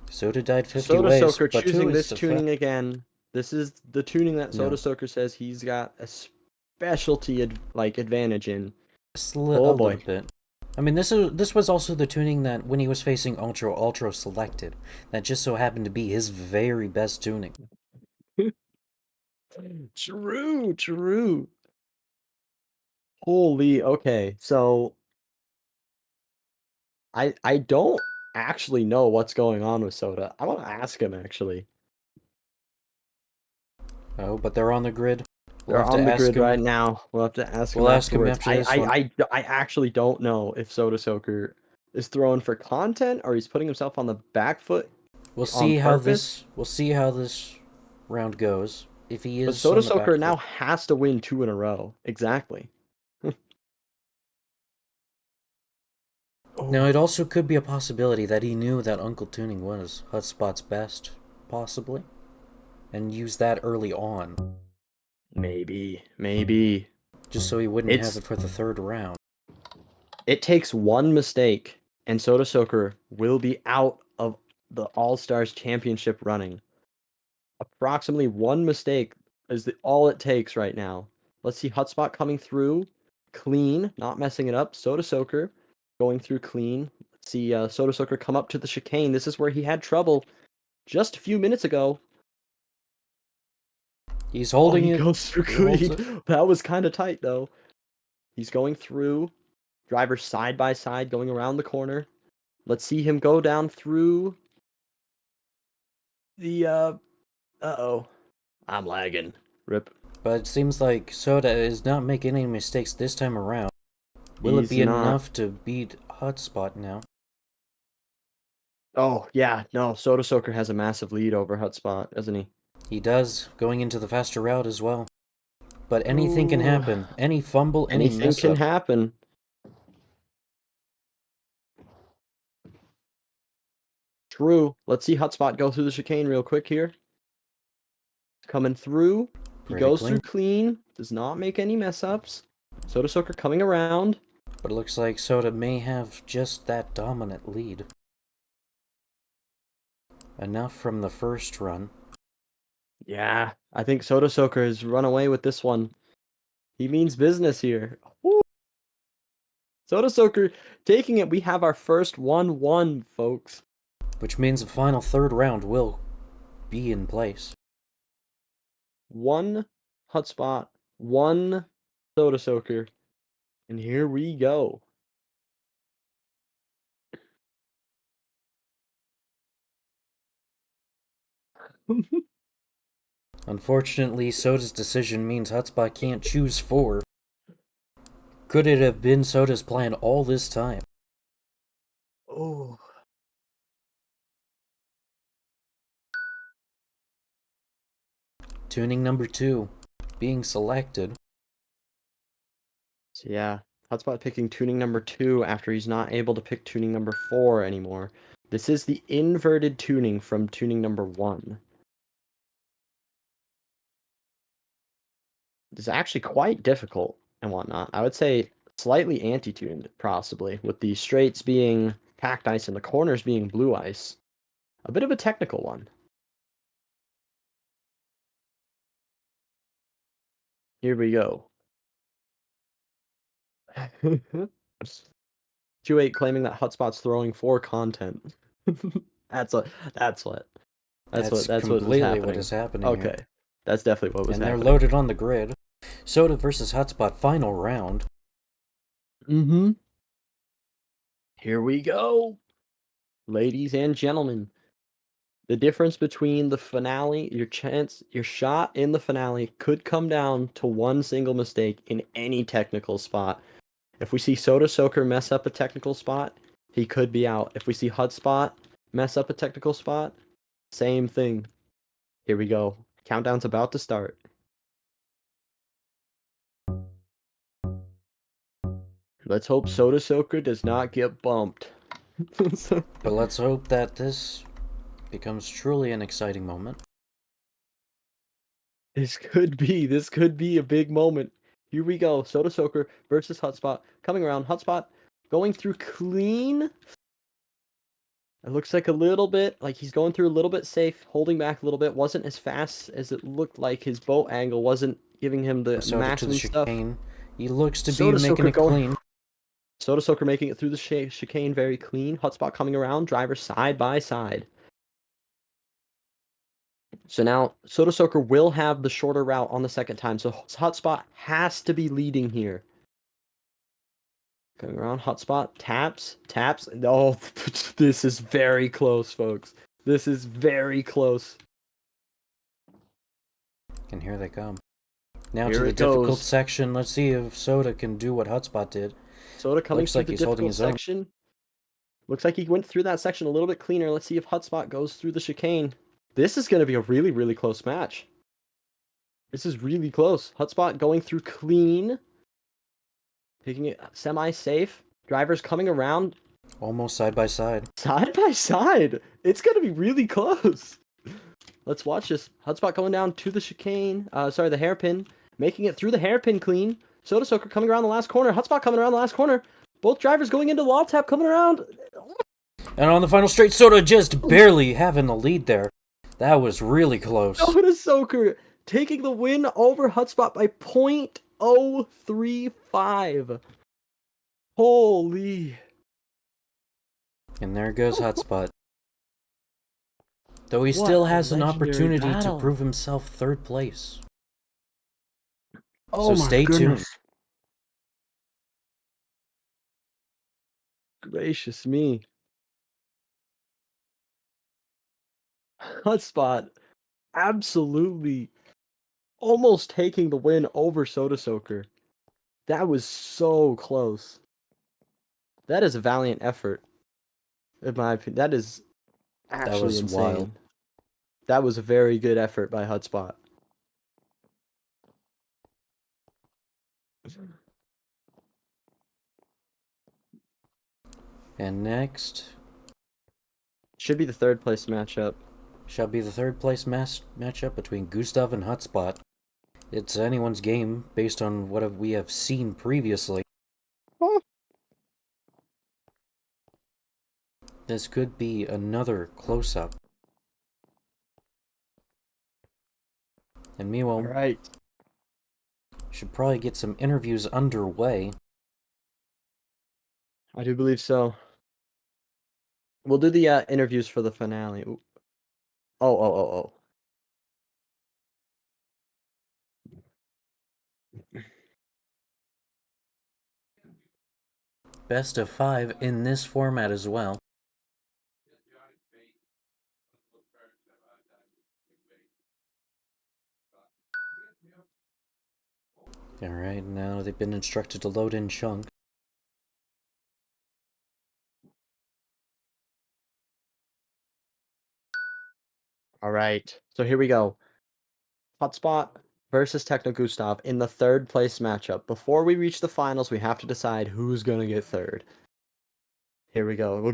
Soda died 50 Soda ways. Soaker but choosing this tuning again. This is the tuning that Soda Soaker says he's got a specialty advantage in. A little bit. I mean, this was also the tuning that when he was facing Ultra selected, that just so happened to be his very best tuning. True. Holy, okay. So I don't actually know what's going on with Soda. I want to ask him actually. Oh, but they're on the grid. They're on the grid right now. We'll have to ask him. We'll ask him afterwards. after this one. I actually don't know if Soda Soaker is throwing for content or he's putting himself on the back foot. We'll see how this round goes. If he is, but Soda Soaker now has to win 2 in a row. Exactly. Now, it also could be a possibility that he knew that Uncle Tuning was Hotspot's best, possibly, and used that early on. Maybe. Just so he wouldn't have it for the third round. It takes one mistake, and Soda Soaker will be out of the All-Stars Championship running. Approximately one mistake is all it takes right now. Let's see Hotspot coming through. Clean, not messing it up. Soda Soaker going through clean. Let's see Soda Soaker come up to the chicane. This is where he had trouble. just a few minutes ago. He's holding he it. goes through He holds clean. That was kind of tight, though. He's going through. Driver side by side, going around the corner. Let's see him go down through the, uh-oh. I'm lagging. Rip. But it seems like Soda is not making any mistakes this time around. Will it be enough to beat Hotspot now? Oh, yeah. No, Soda Soaker has a massive lead over Hotspot, doesn't he? He does, going into the faster route as well. But anything can happen. Any fumble, any mess up. Anything can happen. True. Let's see Hotspot go through the chicane real quick here. Coming through. He goes through clean. Does not make any mess ups. Soda Soaker coming around. But it looks like Soda may have just that dominant lead. Enough from the first run. Yeah, I think Soda Soaker has run away with this one. He means business here. Woo. Soda Soaker taking it. We have our first 1-1, folks. Which means the final third round will be in place. 1 Hotspot, 1 Soda Soaker. And here we go. Unfortunately, Soda's decision means Hotspot can't choose 4. Could it have been Soda's plan all this time? Oh. Tuning number 2 being selected. So yeah, Hotspot picking tuning number 2 after he's not able to pick tuning number 4 anymore. This is the inverted tuning from tuning number 1. It's actually quite difficult and whatnot. I would say slightly anti-tuned, possibly, with the straights being packed ice and the corners being blue ice. A bit of a technical one. Here we go. 2-8 claiming that Hotspot's throwing 4 content. That's completely what is happening. Okay, here. That's definitely what was happening. And they're loaded on the grid. Soda versus Hotspot final round. Mm-hmm. Here we go, ladies and gentlemen. The difference between the finale, your shot in the finale could come down to one single mistake in any technical spot. If we see Soda Soaker mess up a technical spot, he could be out. If we see Hotspot mess up a technical spot, same thing. Here we go. Countdown's about to start. Let's hope Soda Soaker does not get bumped. But let's hope that this becomes truly an exciting moment. This could be a big moment. Here we go. Soda Soaker versus Hotspot. Coming around. Hotspot going through clean. It looks like a little bit, like he's going through a little bit safe, holding back a little bit. Wasn't as fast as it looked like. His boat angle wasn't giving him the maximum stuff. He looks to be making it clean. Soda Soaker making it through the chicane very clean. Hotspot coming around. Driver side by side. So now Soda Soaker will have the shorter route on the second time. So Hotspot has to be leading here. Coming around, Hotspot taps. Oh, this is very close, folks. This is very close. And here they come. Now to the difficult section. Let's see if Soda can do what Hotspot did. Soda coming through the difficult section. Looks like he went through that section a little bit cleaner. Let's see if Hotspot goes through the chicane. This is going to be a really, really close match. This is really close. Hotspot going through clean. Taking it semi-safe. Drivers coming around. Almost side by side. Side by side. It's going to be really close. Let's watch this. Hotspot going down to the chicane. The hairpin. Making it through the hairpin clean. Soda Soaker coming around the last corner. Hotspot coming around the last corner. Both drivers going into wall tap coming around. And on the final straight, Soda just barely having the lead there. That was really close. Soda Soaker taking the win over Hotspot by 0.035. Holy. And there goes Hotspot. Though he What still a has an legendary opportunity to battle. prove himself third place. Oh So my stay goodness. tuned. Gracious me. Hotspot absolutely almost taking the win over Soda Soaker. That was so close. That is a valiant effort, in my opinion. That is actually was insane. wild. That was a very good effort by Hotspot. And next Should be the third place matchup. shall be the third place matchup between Gustav and Hotspot. It's anyone's game based on what we have seen previously. Oh. This could be another close-up. And meanwhile, Alright. should probably get some interviews underway. I do believe so. We'll do the interviews for the finale. Ooh. Oh. Best of 5 in this format as well. Alright, now they've been instructed to load in chunk. Alright. So here we go. Hotspot versus Techno Gustav in the third place matchup. Before we reach the finals, we have to decide who's gonna get third. Here we go. We'll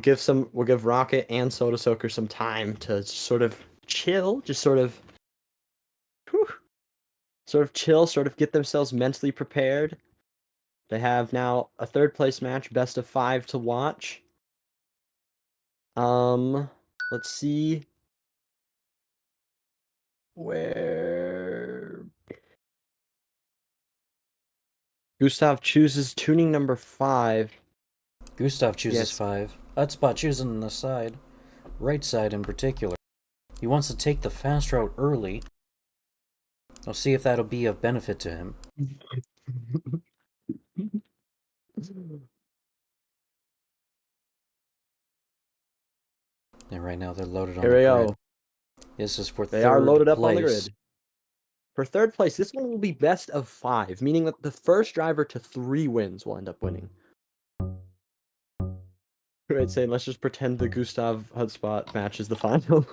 give Rocket and Soda Soaker some time to sort of chill, just sort of chill, sort of get themselves mentally prepared. They have now a third place match, best of 5 to watch. Let's see where Gustav chooses tuning number 5. Gustav chooses Yes. 5. Hotspot choosing the side, right side in particular. He wants to take the fast route early. I'll see if that'll be of benefit to him. And right now they're loaded on Here the we grid. go. This is for They third are loaded up on the place. grid. For third place, this one will be best of 5, meaning that the first driver to 3 wins will end up winning. Right, saying let's just pretend the Gustav Hotspot match is the final.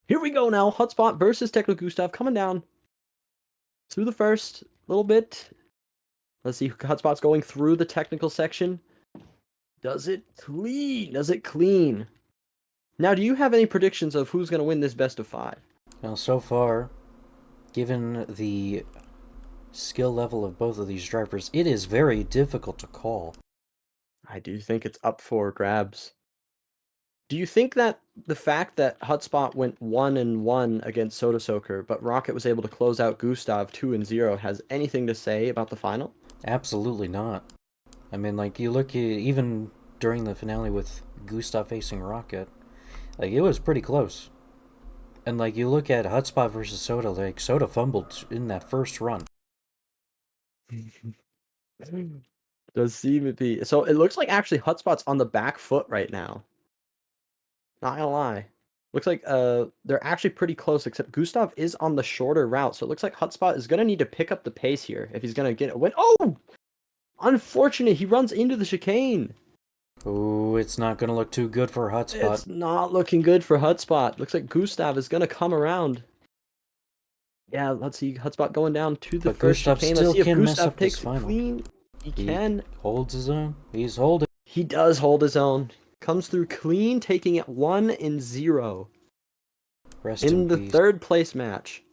Here we go now. Hotspot versus Techno Gustav coming down through the first little bit. Let's see. Hotspot's going through the technical section. Does it clean? Does it clean? Now, do you have any predictions of who's going to win this best of 5? Well, so far, given the skill level of both of these drivers, it is very difficult to call. I do think it's up for grabs. Do you think that the fact that Hotspot went 1-1 against Soda Soaker, but Rocket was able to close out Gustav 2-0 has anything to say about the final? Absolutely not. I mean, like, you look at, even during the finale with Gustav facing Rocket, like, it was pretty close. And, like, you look at Hotspot versus Soda, like, Soda fumbled in that first run. Does seem to be. So it looks like actually Hotspot's on the back foot right now. Not gonna lie. Looks like they're actually pretty close, except Gustav is on the shorter route, so it looks like Hotspot is gonna need to pick up the pace here if he's gonna get a win. Oh! Unfortunate, he runs into the chicane. Ooh, it's not gonna look too good for Hotspot. It's not looking good for Hotspot. Looks like Gustav is gonna come around. Yeah, let's see. Hotspot going down to the But first Gustav chicane. still Let's see if can mess Gustav up this takes final. clean. He can. Holds his own. He's holding. He does hold his own. Comes through clean, taking it 1-0 Rest in the peace. third place match.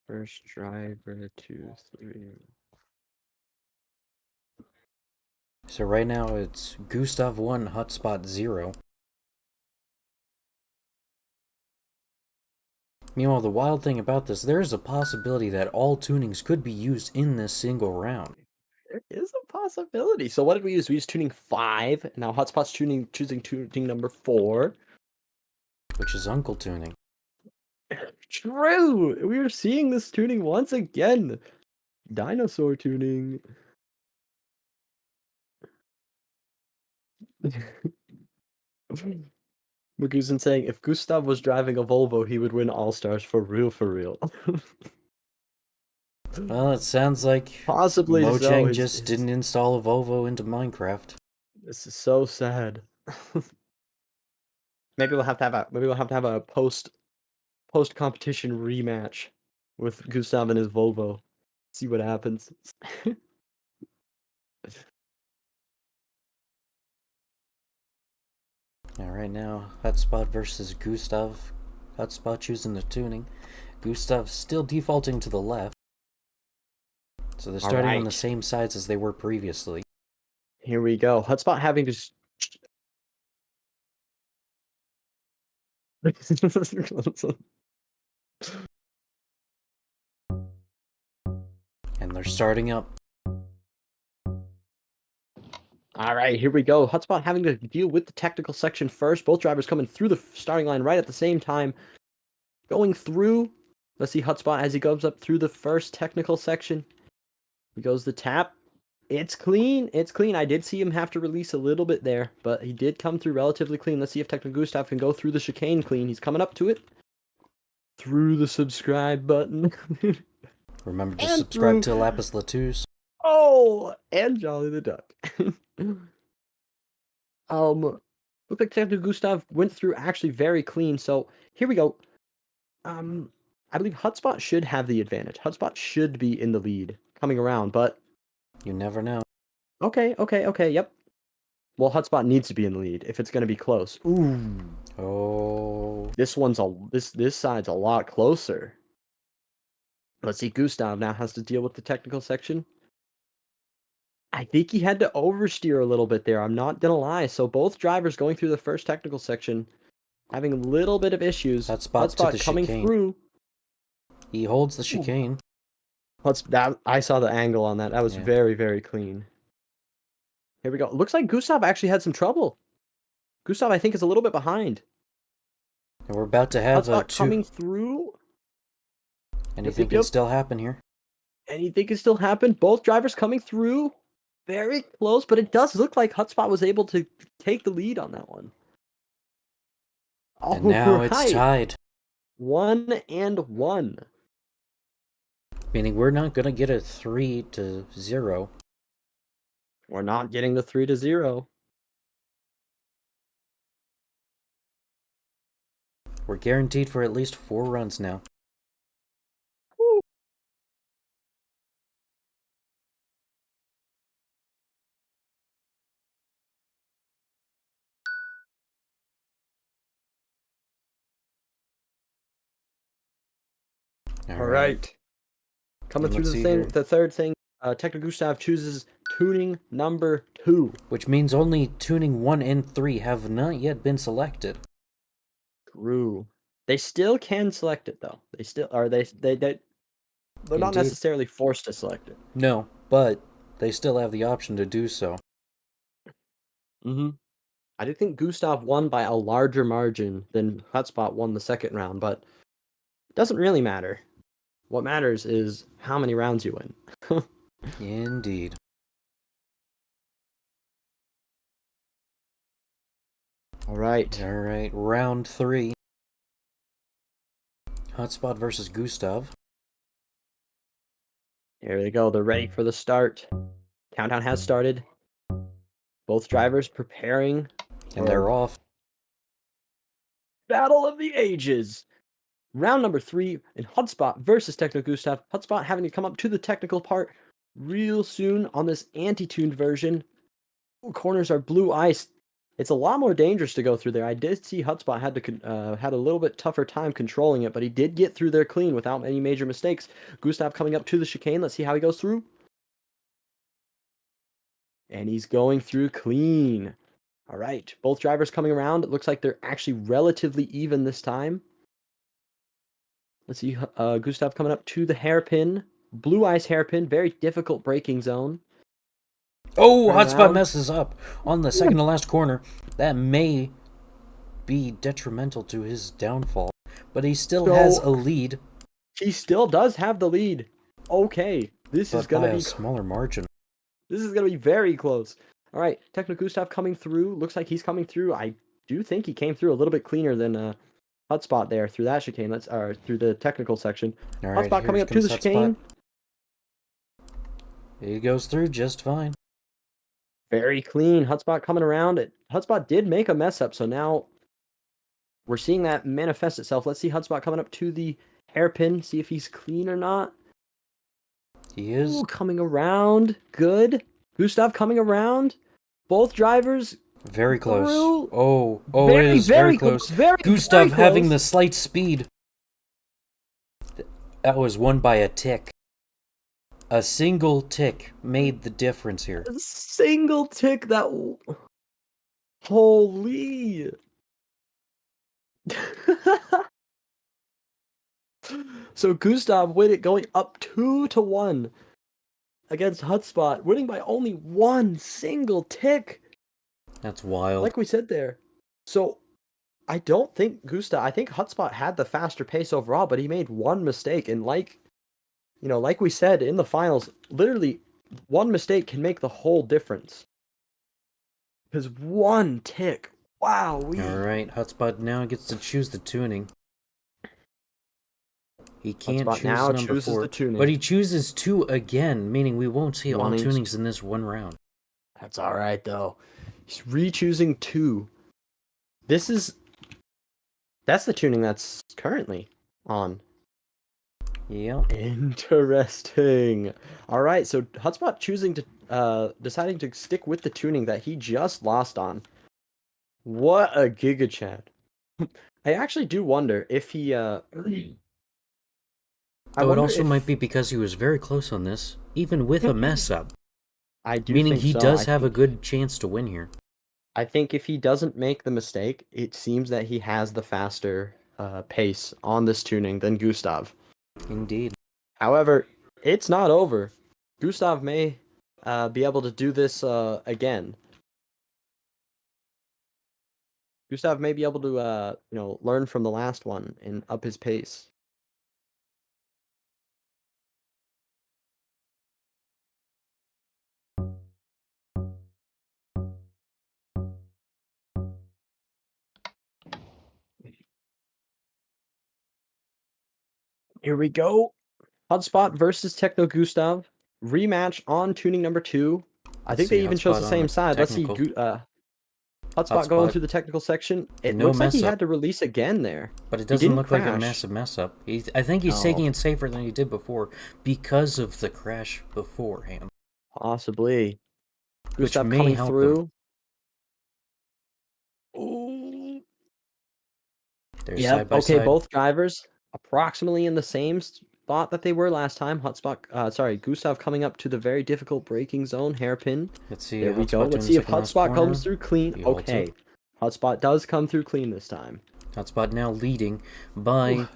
First driver, 2, 3. So right now it's Gustav 1, Hotspot 0. Meanwhile, the wild thing about this, there is a possibility that all tunings could be used in this single round. There is a possibility. So what did we use? We used tuning 5. Now Hotspot's choosing tuning number 4. Which is Uncle tuning. True! We are seeing this tuning once again. Dinosaur tuning. Magusan saying, if Gustav was driving a Volvo, he would win All-Stars for real, for real. Well, it sounds like Possibly Mojang so. just didn't install a Volvo into Minecraft. This is so sad. Maybe we'll have to have a post competition rematch with Gustav and his Volvo. See what happens. Now, right now, Hotspot versus Gustav. Hotspot choosing the tuning. Gustav still defaulting to the left. So they're starting on the same sides as they were previously. Here we go. Hotspot having to... And they're starting up. All right, here we go. Hotspot having to deal with the technical section first. Both drivers coming through the starting line right at the same time. Going through. Let's see Hotspot as he goes up through the first technical section. He goes the tap. It's clean. It's clean. I did see him have to release a little bit there, but he did come through relatively clean. Let's see if Techno Gustav can go through the chicane clean. He's coming up to it. Through the subscribe button. Remember to subscribe to Lapis Lettuce. Oh, and Jolly the Duck. Looked like Techno Gustav went through actually very clean. So here we go. I believe Hotspot should have the advantage. Hotspot should be in the lead coming around, but you never know. Okay, yep. Well, Hotspot needs to be in the lead if it's going to be close. Ooh. Oh. This side's a lot closer. Let's see, Gustav now has to deal with the technical section. I think he had to oversteer a little bit there. I'm not going to lie. So both drivers going through the first technical section having a little bit of issues. Hotspot coming chicane. Through. He holds the chicane. I saw the angle on that. That was very, very clean. Here we go. Looks like Gustav actually had some trouble. Gustav, I think, is a little bit behind. And we're about to have coming through. Anything can still happen here. Anything can still happen. Both drivers coming through. Very close, but it does look like Hotspot was able to take the lead on that one. And now it's tied. 1-1. Meaning we're not going to get a 3-0. We're not getting the 3-0. We're guaranteed for at least 4 runs now. Woo. All right. Coming through the third thing, Techno Gustav chooses tuning number 2. Which means only tuning 1 and 3 have not yet been selected. True. They still can select it though. They still are they're not necessarily forced to select it. No, but they still have the option to do so. I do think Gustav won by a larger margin than Hotspot won the second round, but it doesn't really matter. What matters is how many rounds you win. Indeed. All right, round 3. Hotspot versus Gustav. Here they go. They're ready for the start. Countdown has started. Both drivers preparing. And they're off. Battle of the Ages. Round number 3 in Hotspot versus Techno Gustav. Hotspot having to come up to the technical part real soon on this anti-tuned version. Corners are blue ice. It's a lot more dangerous to go through there. I did see Hotspot had a little bit tougher time controlling it, but he did get through there clean without any major mistakes. Gustav coming up to the chicane. Let's see how he goes through. And he's going through clean. All right, both drivers coming around. It looks like they're actually relatively even this time. Let's see, Gustav coming up to the hairpin. Blue ice hairpin, very difficult braking zone. Oh, Turn Hotspot around. messes up on the second to last corner. That may be detrimental to his downfall, but he still has a lead. He still does have the lead. Okay, this is gonna by be a smaller margin. This is gonna be very close. All right, Techno Gustav coming through. Looks like he's coming through. I do think he came through a little bit cleaner than Hotspot there through that chicane. Through the technical section. All right, Hotspot coming up to the chicane. He goes through just fine. Very clean. Hotspot coming around. Hotspot did make a mess up, so now we're seeing that manifest itself. Let's see Hotspot coming up to the hairpin. See if he's clean or not. He is. Ooh, coming around. Good. Gustav coming around. Both drivers. Very close. Through. Oh, Very, it is very close. Gustav very having close. the slight speed. That was won by a tick. A single tick made the difference here. A single tick that... Holy... So Gustav winning, going up 2-1 against Hotspot, winning by only one single tick. That's wild. Like we said there. So I don't think I think Hotspot had the faster pace overall, but he made one mistake. And like we said in the finals, literally one mistake can make the whole difference. Because one tick. Wow. Alright, Hotspot now gets to choose the tuning. He can't Hotspot choose now number chooses 4, the tuning. but he chooses 2 again, meaning we won't see all tunings in this one round. That's alright though. He's re-choosing 2. That's the tuning that's currently on. Yeah. Interesting. Alright, so Hotspot choosing to deciding to stick with the tuning that he just lost on. What a Giga Chad. I actually do wonder if he it also might be because he was very close on this, even with a mess up. I do meaning think he so. does have a good chance to win here. I think if he doesn't make the mistake, it seems that he has the faster pace on this tuning than Gustav. Indeed. However, it's not over. Gustav may be able to do this again. Gustav may be able to, learn from the last one and up his pace. Here we go. Hotspot versus Techno Gustav. Rematch on tuning number 2. I think they even chose the same side. Let's see. Hotspot going through the technical section. It looks like he had to release again there. But it doesn't look like a massive mess up. I think he's taking it safer than he did before because of the crash beforehand. Possibly. Which Gustav may coming help through. Yeah. Okay, both drivers approximately in the same spot that they were last time. Gustav coming up to the very difficult braking zone, hairpin. Let's see. There we go. Let's see if Hotspot comes through clean. Okay. Hotspot does come through clean this time. Hotspot now leading by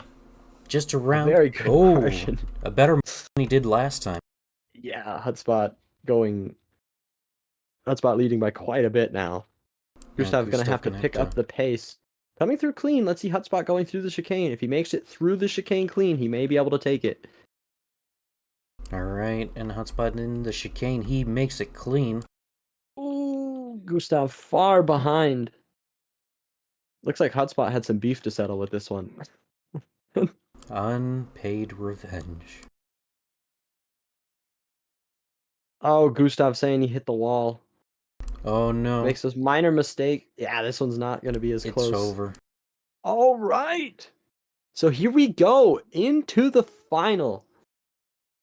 just around. Very good margin. A better margin than he did last time. Yeah, Hotspot leading by quite a bit now. Gustav gonna have to pick up the pace. Coming through clean. Let's see Hotspot going through the chicane. If he makes it through the chicane clean, he may be able to take it. Alright, and Hotspot in the chicane, he makes it clean. Ooh, Gustav far behind. Looks like Hotspot had some beef to settle with this one. Unpaid revenge. Oh, Gustav saying he hit the wall. Oh no. Makes this minor mistake. Yeah, this one's not going to be as close. It's over. All right. So here we go into the final.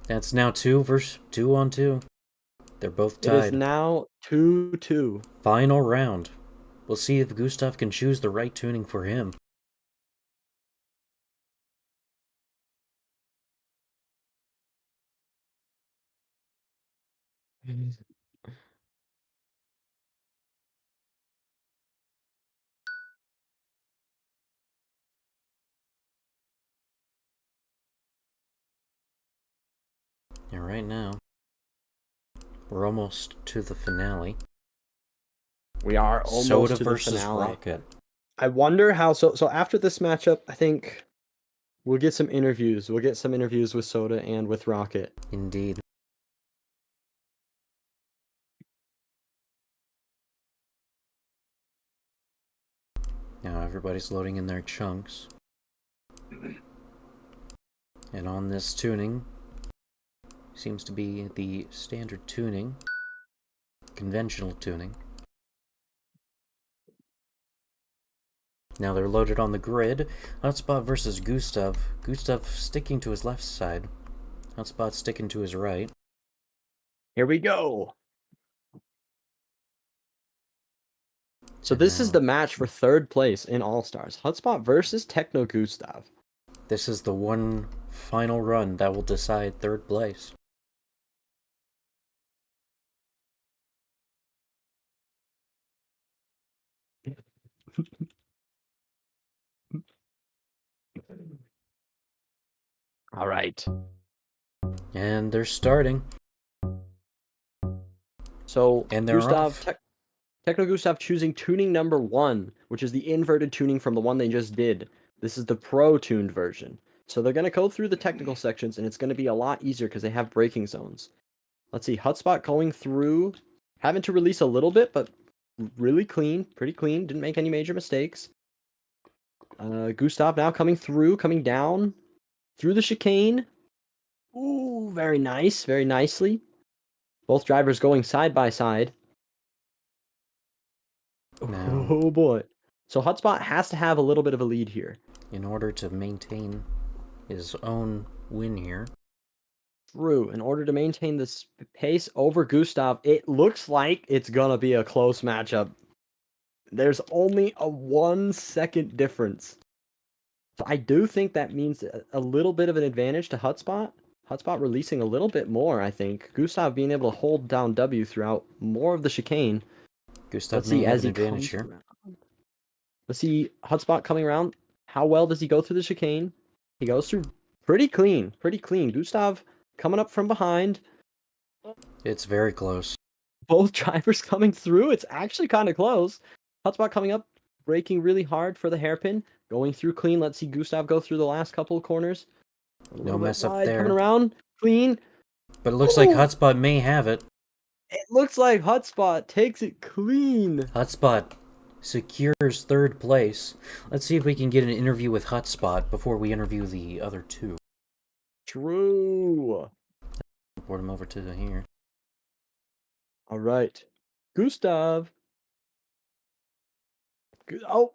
That's now 2 versus 2 on 2. They're both tied. It is now 2-2. Final round. We'll see if Gustav can choose the right tuning for him. And right now, We're almost to the finale. We are almost Soda to versus the finale. Rocket. I wonder how. So after this matchup, I think we'll get some interviews. We'll get some interviews with Soda and with Rocket. Indeed. Now everybody's loading in their chunks. And on this tuning, seems to be the standard tuning, conventional tuning. Now they're loaded on the grid. Hotspot versus Gustav. Gustav sticking to his left side. Hotspot sticking to his right. Here we go. So this is the match for third place in All Stars. Hotspot versus Techno Gustav. This is the one final run that will decide third place. All right. And they're starting. So And they're Gustav, off. Techno Gustav choosing tuning number 1, which is the inverted tuning from the one they just did. This is the pro tuned version. So they're going to go through the technical sections, and it's going to be a lot easier because they have braking zones. Let's see, Hotspot going through, having to release a little bit, but really clean, pretty clean. Didn't make any major mistakes. Gustav now coming through, coming down through the chicane. Ooh, very nice, very nicely. Both drivers going side by side. Now, Oh boy. So Hotspot has to have a little bit of a lead here. in order to maintain his own win here. True. In order to maintain this pace over Gustav, it looks like it's gonna be a close matchup. There's only a 1 second difference. So I do think that means a little bit of an advantage to Hotspot. Hotspot releasing a little bit more, I think. Gustav being able to hold down W throughout more of the chicane. Gustav Let's see may have as an he advantage comes here. around. Let's see Hotspot coming around. How well does he go through the chicane? He goes through pretty clean, pretty clean. Gustav coming up from behind. It's very close. Both drivers coming through. It's actually kind of close. Hotspot coming up, braking really hard for the hairpin. Going through clean. Let's see Gustav go through the last couple of corners. No mess up wide, there. Coming around, clean. But it looks like Hotspot may have it. It looks like Hotspot takes it clean. Hotspot secures third place. Let's see if we can get an interview with Hotspot before we interview the other two. True. Port him over to here. All right. Gustav. Oh.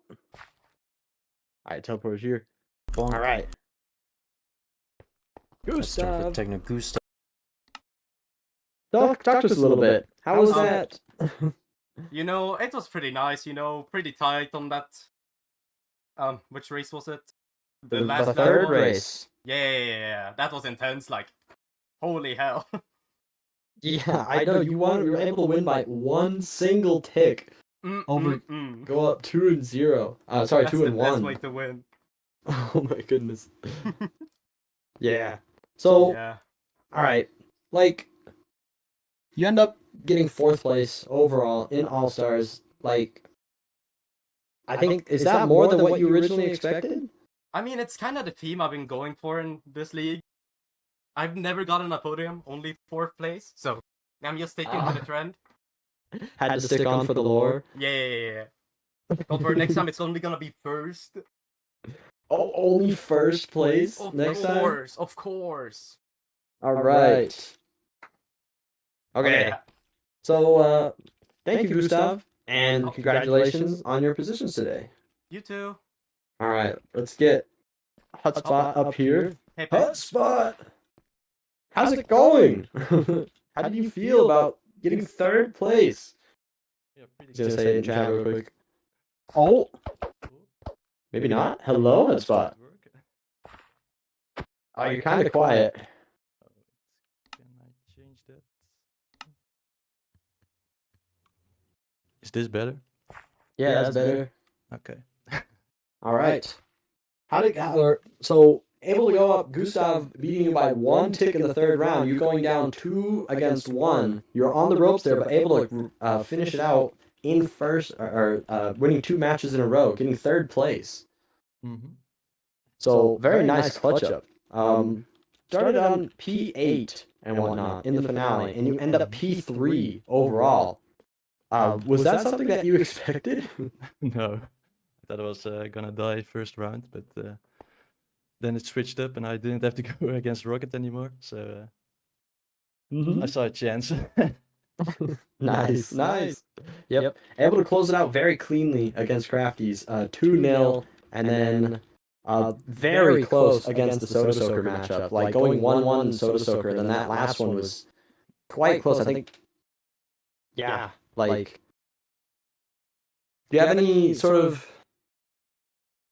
All right, teleport's here. Bonk. All right. Let's start Gustav. with Techno Gustav. Talk to us a little bit. How was that? You know, it was pretty nice, pretty tight on that. Which race was it? The third race. Yeah, that was intense, like, holy hell. Yeah, I know, you were able to win by 1 single tick. Go up 2-0. Sorry, 2-1. That's the best way to win. Oh my goodness. Yeah. So, Yeah. alright. Like, you end up getting 4th place overall in All-Stars. Like, I think, is that more than what you originally expected? I mean, it's kind of the theme I've been going for in this league. I've never gotten a podium, only 4th place, so I'm just sticking to the trend. Had to stick on for the lore. Yeah. But for next time, it's only gonna be first. Oh, only 1st place next time? Of course. Alright. Okay. Yeah. So, thank you, Gustav, and congratulations on your positions today. You too. Alright, let's get Hotspot up here. Hey, Pep. Hotspot! How's it going? How do you feel about getting 3rd place? He's gonna say it in chat real quick. Oh! Maybe not? Hello, Hotspot. Oh, you're kind of quiet. Can I change that? Is this better? Yeah, that's better. Okay. All right. So able to go up. Gustav beating you by 1 tick in the 3rd round. You're going down 2 against 1. You're on the ropes there, but able to finish it out in first, or winning 2 matches in a row, getting 3rd place. Mm-hmm. So very nice clutch up. Started on P8 and whatnot in the finale, and you end up P3 overall. Was that something that you expected? No, I thought I was gonna die first round, but then it switched up and I didn't have to go against Rocket anymore, so I saw a chance. Nice. Yep. Able to close it out very cleanly against Crafties, 2-0, and then very close against the Soda Soaker matchup. Like going 1-1 in Soda Soaker, then that last one was quite close. I think. Yeah. Like, do you have any sort of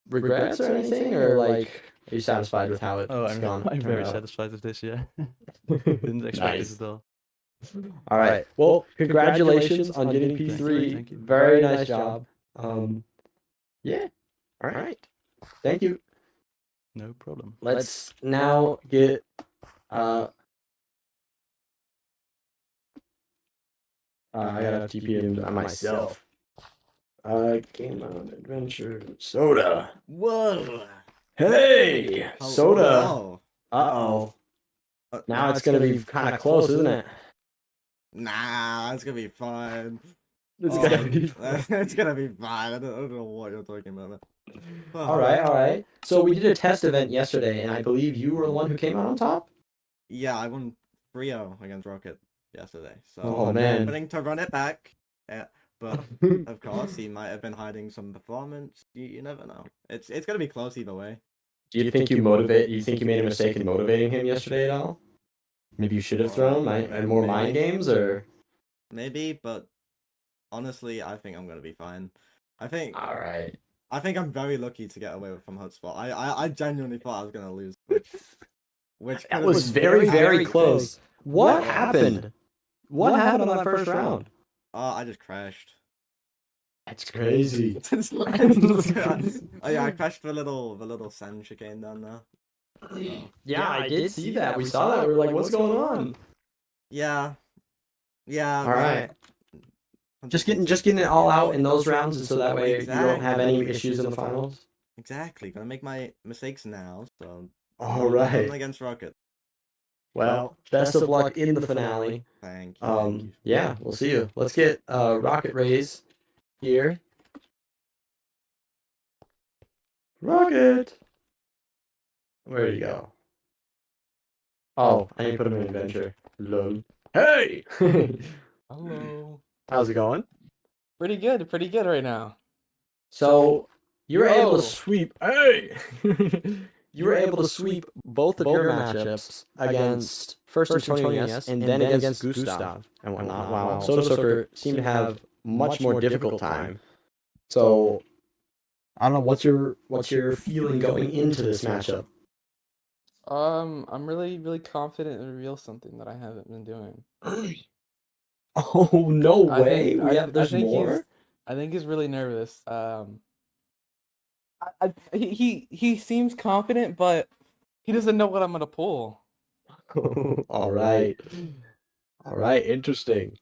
regrets or anything, or like, are you satisfied with how it's gone? I'm very satisfied with this. Yeah, didn't expect it at all. All right. Well, congratulations on getting P3. Thank you. Very nice job. Yeah. All right. Thank you. No problem. Let's now get I gotta TP him myself. Game on adventure. Soda. Whoa. Hey, Oh, Soda. no. Uh-oh. Now it's gonna be kind of close, isn't it? Nah, it's gonna be fun. It's gonna be fun. It's gonna be fine. I don't know what you're talking about. All right. So we did a test event yesterday, and I believe you were the one who came out on top? Yeah, I won 3-0 against Rocket yesterday. So Oh, I'm man. hoping to run it back. Yeah, but of course he might have been hiding some performance. You never know. It's gonna be close either way. Do you think you think you made a mistake in motivating him yesterday at all? Maybe you should have thrown more mind games, or Maybe, but honestly, I think I'm gonna be fine. all right. I think I'm very lucky to get away from Hotspot. I genuinely thought I was gonna lose, which That was very close. What happened? What happened on that first round? I just crashed. That's crazy. Oh, yeah, I crashed the little sand chicane down there. Yeah, I did see that. We saw that. We were like, what's going on? Yeah. All right. Just getting it all out in those rounds, so that way you don't have any issues in the finals. Exactly. Gonna make my mistakes now. So. All right. I'm against Rocket. Well, best of luck in the finale. Thank you. Yeah, we'll see you. Let's get Rocket Rays here. Rocket. Where'd he go? Oh, I need to put him in adventure. Lol. Hey. Hello. How's it going? Pretty good right now. So you were able Yo. to sweep. Hey. You were able to sweep both of your matchups against first Antonius and then against Gustav and whatnot. Wow. Soda Soaker seemed to have much more difficult time. So I don't know what's your feeling going into this matchup. I'm really confident to reveal something that I haven't been doing. Oh no way! There's think more. I think he's really nervous. He seems confident, but he doesn't know what I'm gonna pull. All right. Interesting.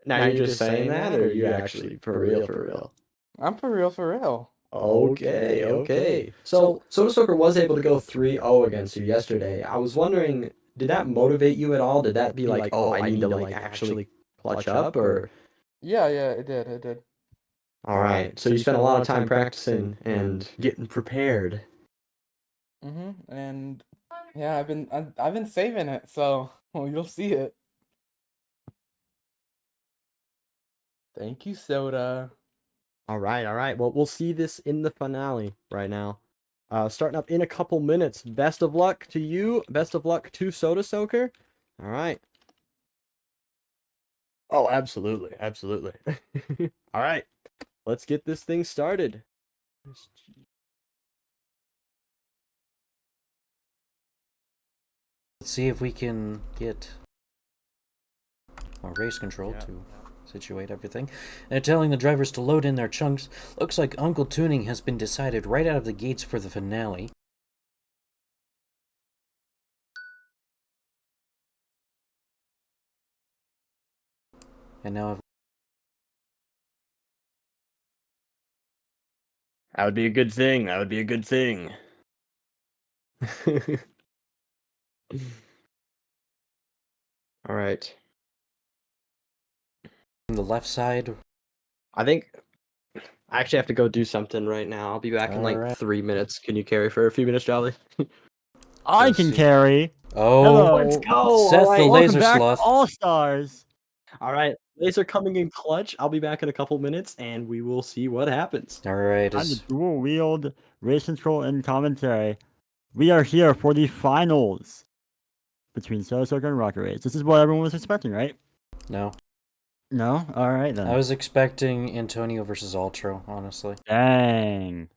Now you're just saying that, or are you actually for real? I'm for real. Okay. So Soda Soaker was able to go 3-0 against you yesterday. I was wondering, did that motivate you at all? Did that be like, oh, I need to like actually clutch up, or? Yeah, it did. All right. So you spent a lot of time practicing and getting prepared. And yeah, I've been saving it, so you'll see it. Thank you, Soda. All right. Well, we'll see this in the finale right now. Starting up in a couple minutes. Best of luck to you. Best of luck to Soda Soaker. All right. Oh, absolutely. All right. Let's get this thing started. Let's see if we can get more race control to situate everything. They're telling the drivers to load in their chunks. Looks like Uncle Tuning has been decided right out of the gates for the finale. And now That would be a good thing. That would be a good thing. All right. on the left side. I think I actually have to go do something right now. I'll be back in like Alright. 3 minutes. Can you carry for a few minutes, Jolly? I Let's can see. carry. Oh, Hello. Let's go. Seth All the right. laser Welcome back sloth. to All Stars. All right. Laser coming in clutch. I'll be back in a couple minutes, and we will see what happens. Alright, I'm the dual wield race control and commentary. We are here for the finals between Soda and Rocket Race. This is what everyone was expecting, right? no. No? Alright then. I was expecting Antonio versus Ultro, honestly. Dang.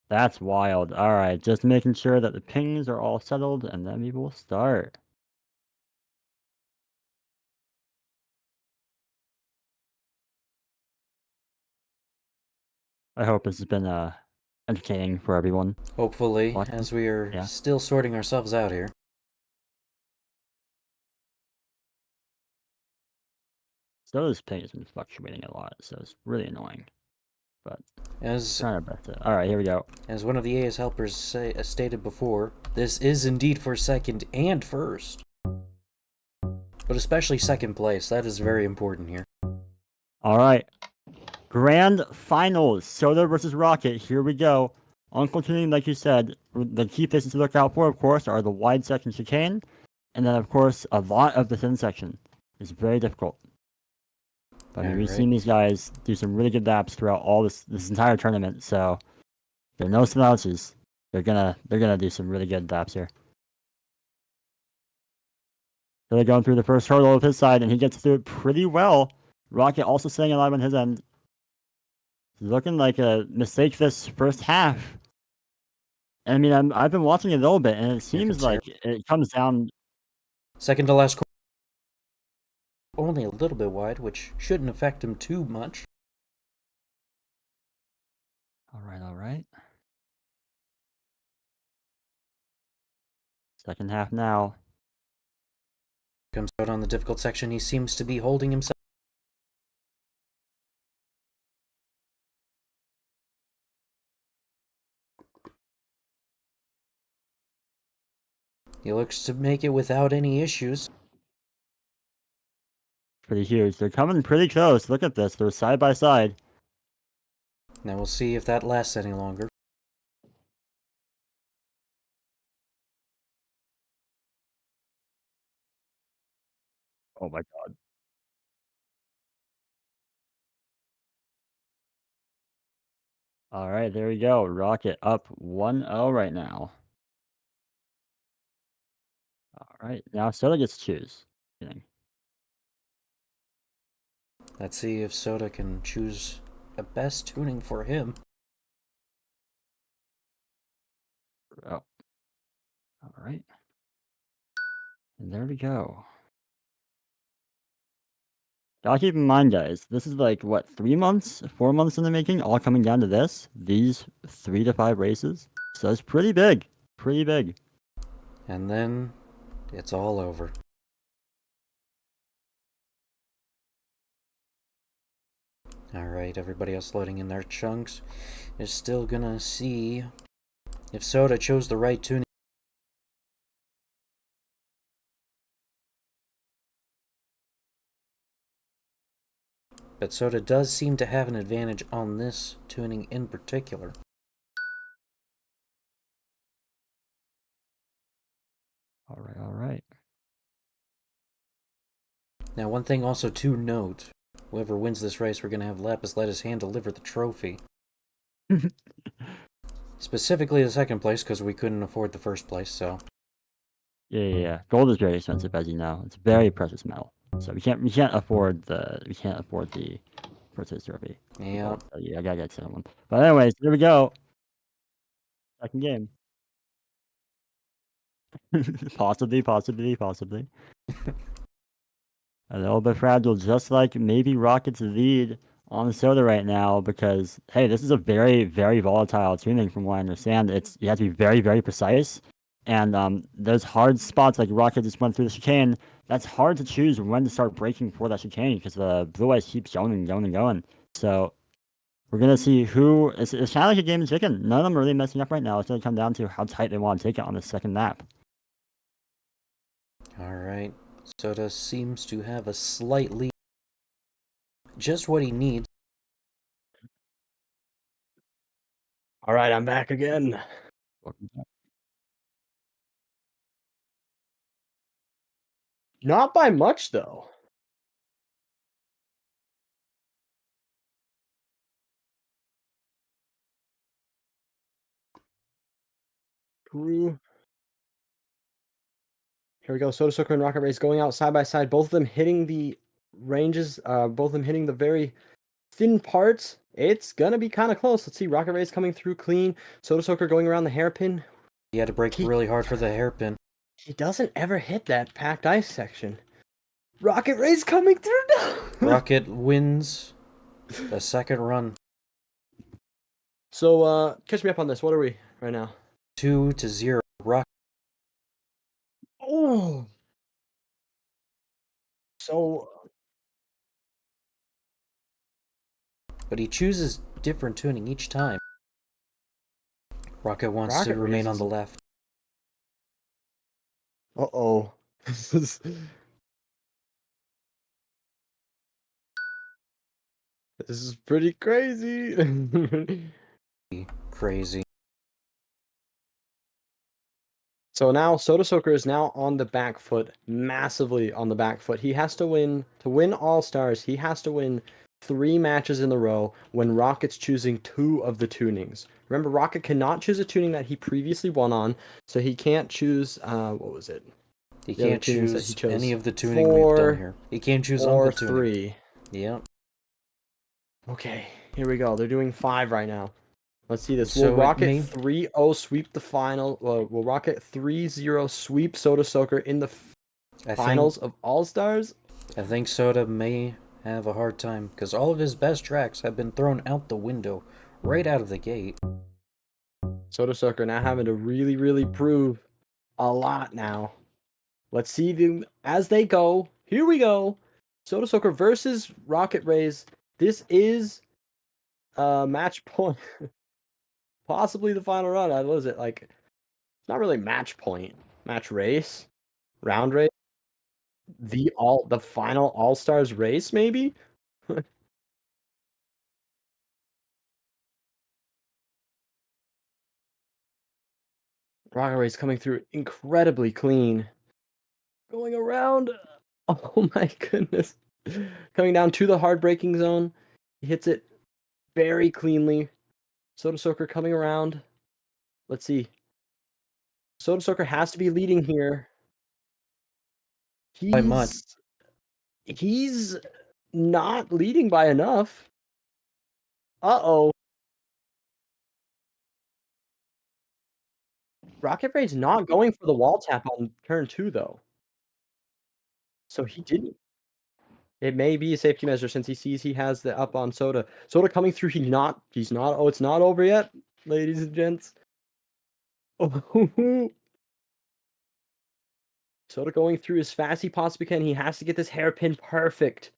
That's wild. Alright, just making sure that the pings are all settled, and then we will start. I hope this has been entertaining for everyone. Hopefully, What? as we are Yeah. still sorting ourselves out here. So this ping has been fluctuating a lot, so it's really annoying. But As trying our best to... Alright, here we go. as one of the AS helpers stated before, this is indeed for second and first. But especially second place, that is very important here. Alright. Grand Finals. Soda versus Rocket. Here we go. Uncle Tuning, like you said, the key places to look out for, of course, are the wide section chicane. And then, of course, a lot of the thin section. It's very difficult. But I mean, we've Alright. seen these guys do some really good laps throughout all this entire tournament, so they're no slouches. They're gonna do some really good laps here. So they're going through the first hurdle of his side, and he gets through it pretty well. Rocket also staying alive on his end. It's looking like a mistake this first half. I mean, I've been watching it a little bit, and it seems like it comes down. Second to last corner. Only a little bit wide, which shouldn't affect him too much. All right. Second half now. Comes out on the difficult section, he seems to be holding himself. He looks to make it without any issues. Pretty huge. They're coming pretty close. Look at this. They're side by side. Now we'll see if that lasts any longer. Oh my god. All right, there we go. Rocket up 1-0 right now. All right, now Soda gets to choose. Let's see if Soda can choose a best tuning for him. Oh. All right. And there we go. Gotta keep in mind, guys, this is like, what, 3 months, 4 months in the making, all coming down to this? These 3 to 5 races? So it's pretty big. Pretty big. And then it's all over. Alright, everybody else loading in their chunks is still gonna see if Soda chose the right tuning. But Soda does seem to have an advantage on this tuning in particular. All right. Now, one thing also to note, whoever wins this race, we're going to have Lapis Lettuce hand deliver the trophy. Specifically the second place, because we couldn't afford the first place, so... Yeah. Gold is very expensive, as you know. It's very precious metal. So we can't afford the first place trophy. Yeah. So, yeah, I gotta get to one. But anyways, here we go. Second game. possibly. A little bit fragile, just like maybe Rocket's lead on Soda right now, because hey, this is a very, very volatile tuning from what I understand. You have to be very, very precise. And there's hard spots like Rocket just went through the chicane that's hard to choose when to start breaking for that chicane because the blue eyes keeps going and going and going. So we're gonna see who. It's kind of like a game of chicken. None of them are really messing up right now. It's gonna come down to how tight they want to take it on the second map. All right. Soda seems to have a slight lead. Just what he needs. All right, I'm back again. Not by much, though. Here we go. Soda Soaker and Rocket Race going out side by side. Both of them hitting the ranges. Both of them hitting the very thin parts. It's gonna be kind of close. Let's see. Rocket Race coming through clean. Soda Soaker going around the hairpin. He had to break really hard for the hairpin. He doesn't ever hit that packed ice section. Rocket Race coming through now. Rocket wins the second run. So, catch me up on this. What are we right now? 2-0. Rocket. Oh. So. But he chooses different tuning each time. Rocket wants to remain on the left. Uh-oh. This is pretty crazy. Crazy. So now Soda Soaker is now on the back foot, massively on the back foot. He has to win All-Stars. He has to win 3 matches in a row when Rocket's choosing 2 of the tunings. Remember, Rocket cannot choose a tuning that he previously won on, so he can't choose, what was it? He can't choose any of the tuning 4 we've done here. He can't choose or Uncle tuning. 3. Yeah. Okay, here we go. They're doing 5 right now. Let's see this. So Will Rocket 3-0 sweep the final? Will Rocket 3-0 sweep Soda Soaker in the finals of All-Stars? I think Soda may have a hard time because all of his best tracks have been thrown out the window right out of the gate. Soda Soaker now having to really, really prove a lot now. Let's see them as they go. Here we go. Soda Soaker versus Rocket Race. This is match point. Possibly the final run. What is it like? It's not really match point. Match race, round race. The final All-Stars race, maybe. Rocket Race coming through incredibly clean. Going around. Oh my goodness. Coming down to the hard braking zone. He hits it very cleanly. Soda Soaker coming around. Let's see. Soda Soaker has to be leading here. By much. He's not leading by enough. Uh-oh. Rocket Ray's not going for the wall tap on turn 2, though. So he didn't. It may be a safety measure since he sees he has the up on Soda. Soda coming through. He's not. Oh, it's not over yet, ladies and gents. Oh. Soda going through as fast as he possibly can. He has to get this hairpin perfect.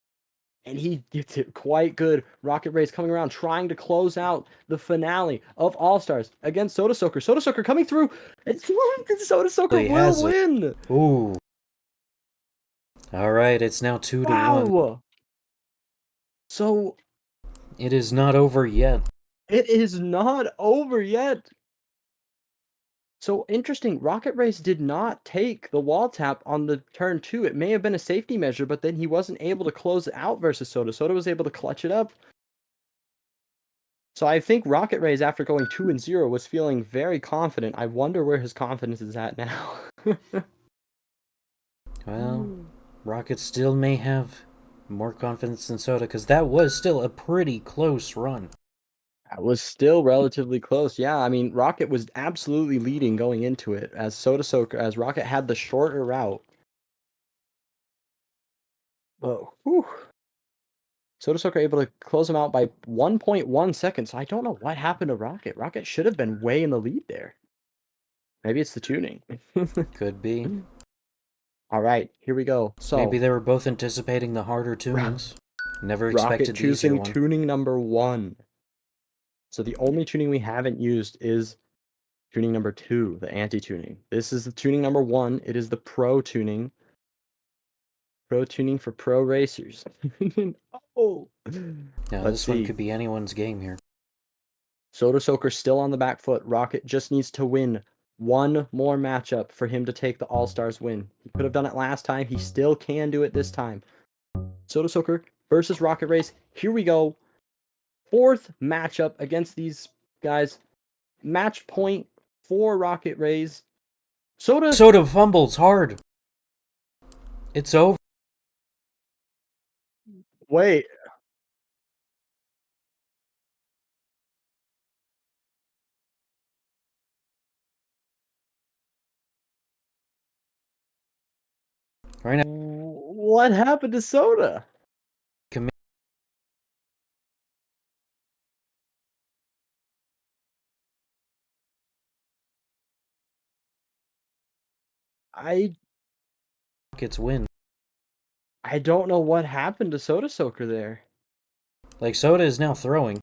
And he gets it quite good. Rocket Race coming around, trying to close out the finale of All-Stars against Soda Soaker. Soda Soaker coming through. And Soda Soaker will win. Ooh. All right, it's now 2-1. Wow. So it is not over yet. It is not over yet. So interesting. Rocket Race did not take the wall tap on the turn 2. It may have been a safety measure, but then he wasn't able to close it out versus Soda. Soda was able to clutch it up. So I think Rocket Race, after going 2-0, was feeling very confident. I wonder where his confidence is at now. Well, Rocket still may have more confidence than Soda because that was still a pretty close run. That was still relatively close. Yeah, I mean, Rocket was absolutely leading going into it as Rocket had the shorter route. Oh, whew. Soda Soaker able to close him out by 1.1 seconds. I don't know what happened to Rocket. Rocket should have been way in the lead there. Maybe it's the tuning. Could be. All right, here we go. So Maybe they were both anticipating the harder tunings. Never Rocket expected the easier choosing one. tuning number 1. So the only tuning we haven't used is tuning number 2, the anti-tuning. This is the tuning number 1. It is the pro tuning. Pro tuning for pro racers. Oh. Now Let's this one see. could be anyone's game here. Soda Soaker still on the back foot. Rocket just needs to win one more matchup for him to take the All-Stars win. He could have done it last time. He still can do it this time. Soda Soaker versus Rocket Race. Here we go. 4th matchup against these guys. Match point for Rocket Race. Soda fumbles hard. It's over. Wait. Right now, What happened to Soda? Rockets win. I don't know what happened to Soda Soaker there. Like, Soda is now throwing.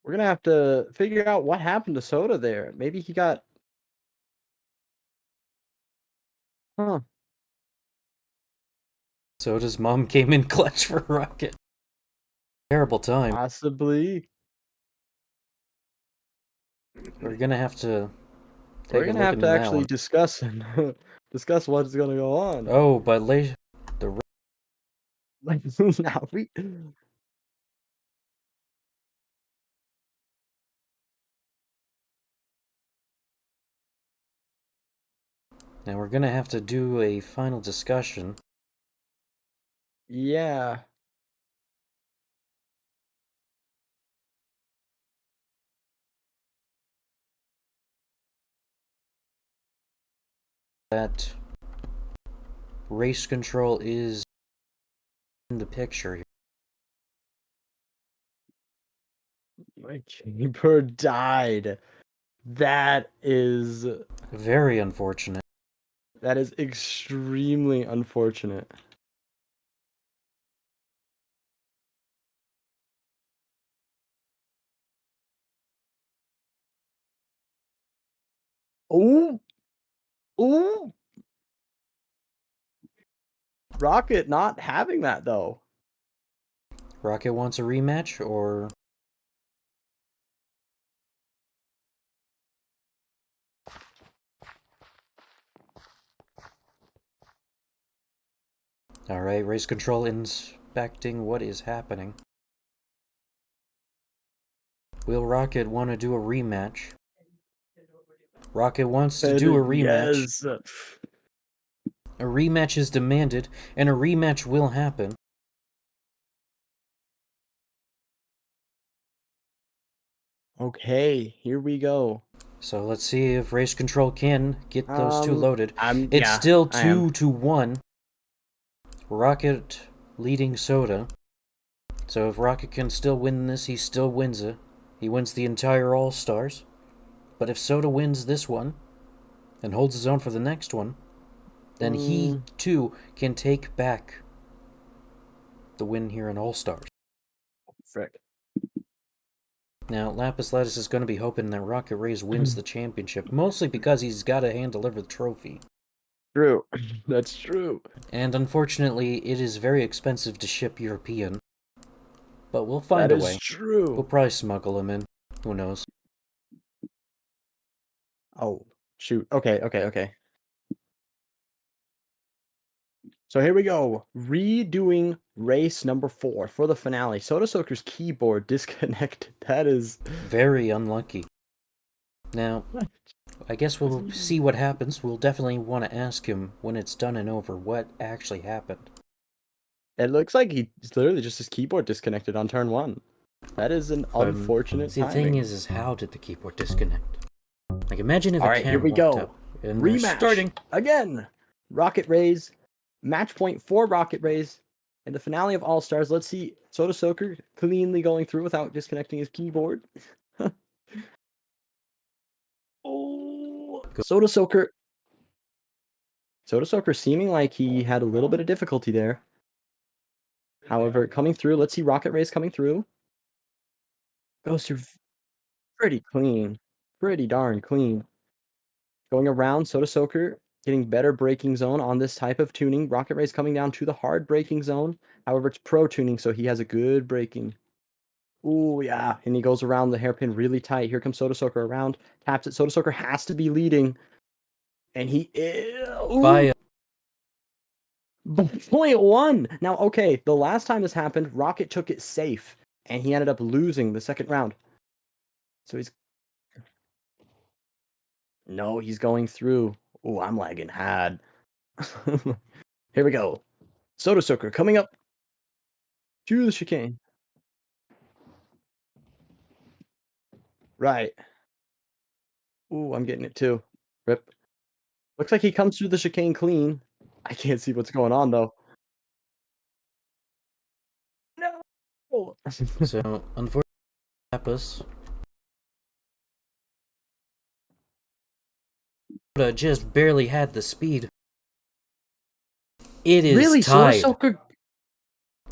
We're gonna have to figure out what happened to Soda there. Maybe he got... Huh. Soda's mom came in clutch for Rocket. Terrible time. Possibly. We're gonna have to We're take a gonna look have into to that actually one. discuss and discuss what's gonna go on. Oh, but the Now we... Now we're gonna have to do a final discussion. Yeah. That race control is in the picture here. My Bird died. That is Very unfortunate. extremely unfortunate. Ooh. Ooh. Rocket not having that though. Rocket wants a rematch, or alright, race control inspecting what is happening. Will Rocket want to do a rematch? Rocket wants to do a rematch. Yes. A rematch is demanded, and a rematch will happen. Okay, here we go. So let's see if race control can get those two loaded. It's yeah, still I am. 2-1. Rocket leading Soda. So if Rocket can still win this, he still wins it. He wins the entire All-Stars. But if Soda wins this one, and holds his own for the next one, then he, too, can take back the win here in All-Stars. Frick. Now, Lapis Lettuce is going to be hoping that Rocket Race wins the championship, mostly because he's got to hand-deliver the trophy. True. That's true. And unfortunately, it is very expensive to ship European. But we'll find a way. That is true. We'll probably smuggle him in. Who knows? Oh, shoot. Okay. So here we go. Redoing race number 4 for the finale. Soda Soaker's keyboard disconnected. That is very unlucky. Now, I guess we'll see what happens. We'll definitely want to ask him when it's done and over what actually happened. It looks like he's literally just his keyboard disconnected on turn 1. That is an unfortunate See, the timing. thing is how did the keyboard disconnect? Like, imagine if Alright, here we go. And we're Rematch starting again. Rocket Rays. Match point for Rocket Rays. In the finale of All Stars, let's see Soda Soaker cleanly going through without disconnecting his keyboard. Oh, Soda Soaker Soda Soaker seeming like he had a little bit of difficulty there. However, coming through, let's see Rocket Race coming through. Goes through pretty clean. Pretty darn clean. Going around, Soda Soaker getting better braking zone on this type of tuning. Rocket Race coming down to the hard braking zone. However, it's pro tuning, so he has a good braking. Ooh, yeah. And he goes around the hairpin really tight. Here comes Soda Soaker around. Taps it. Soda Soaker has to be leading. And he is... By 0.1. Now, okay, the last time this happened, Rocket took it safe. And he ended up losing the second round. So he's... No, he's going through. Ooh, I'm lagging hard. Here we go. Soda Soaker coming up to the chicane. Right. Ooh, I'm getting it too. Rip. Looks like he comes through the chicane clean. I can't see what's going on though. No. so, unfortunately, Lapis just barely had the speed. It is really, tied. Soda Soaker.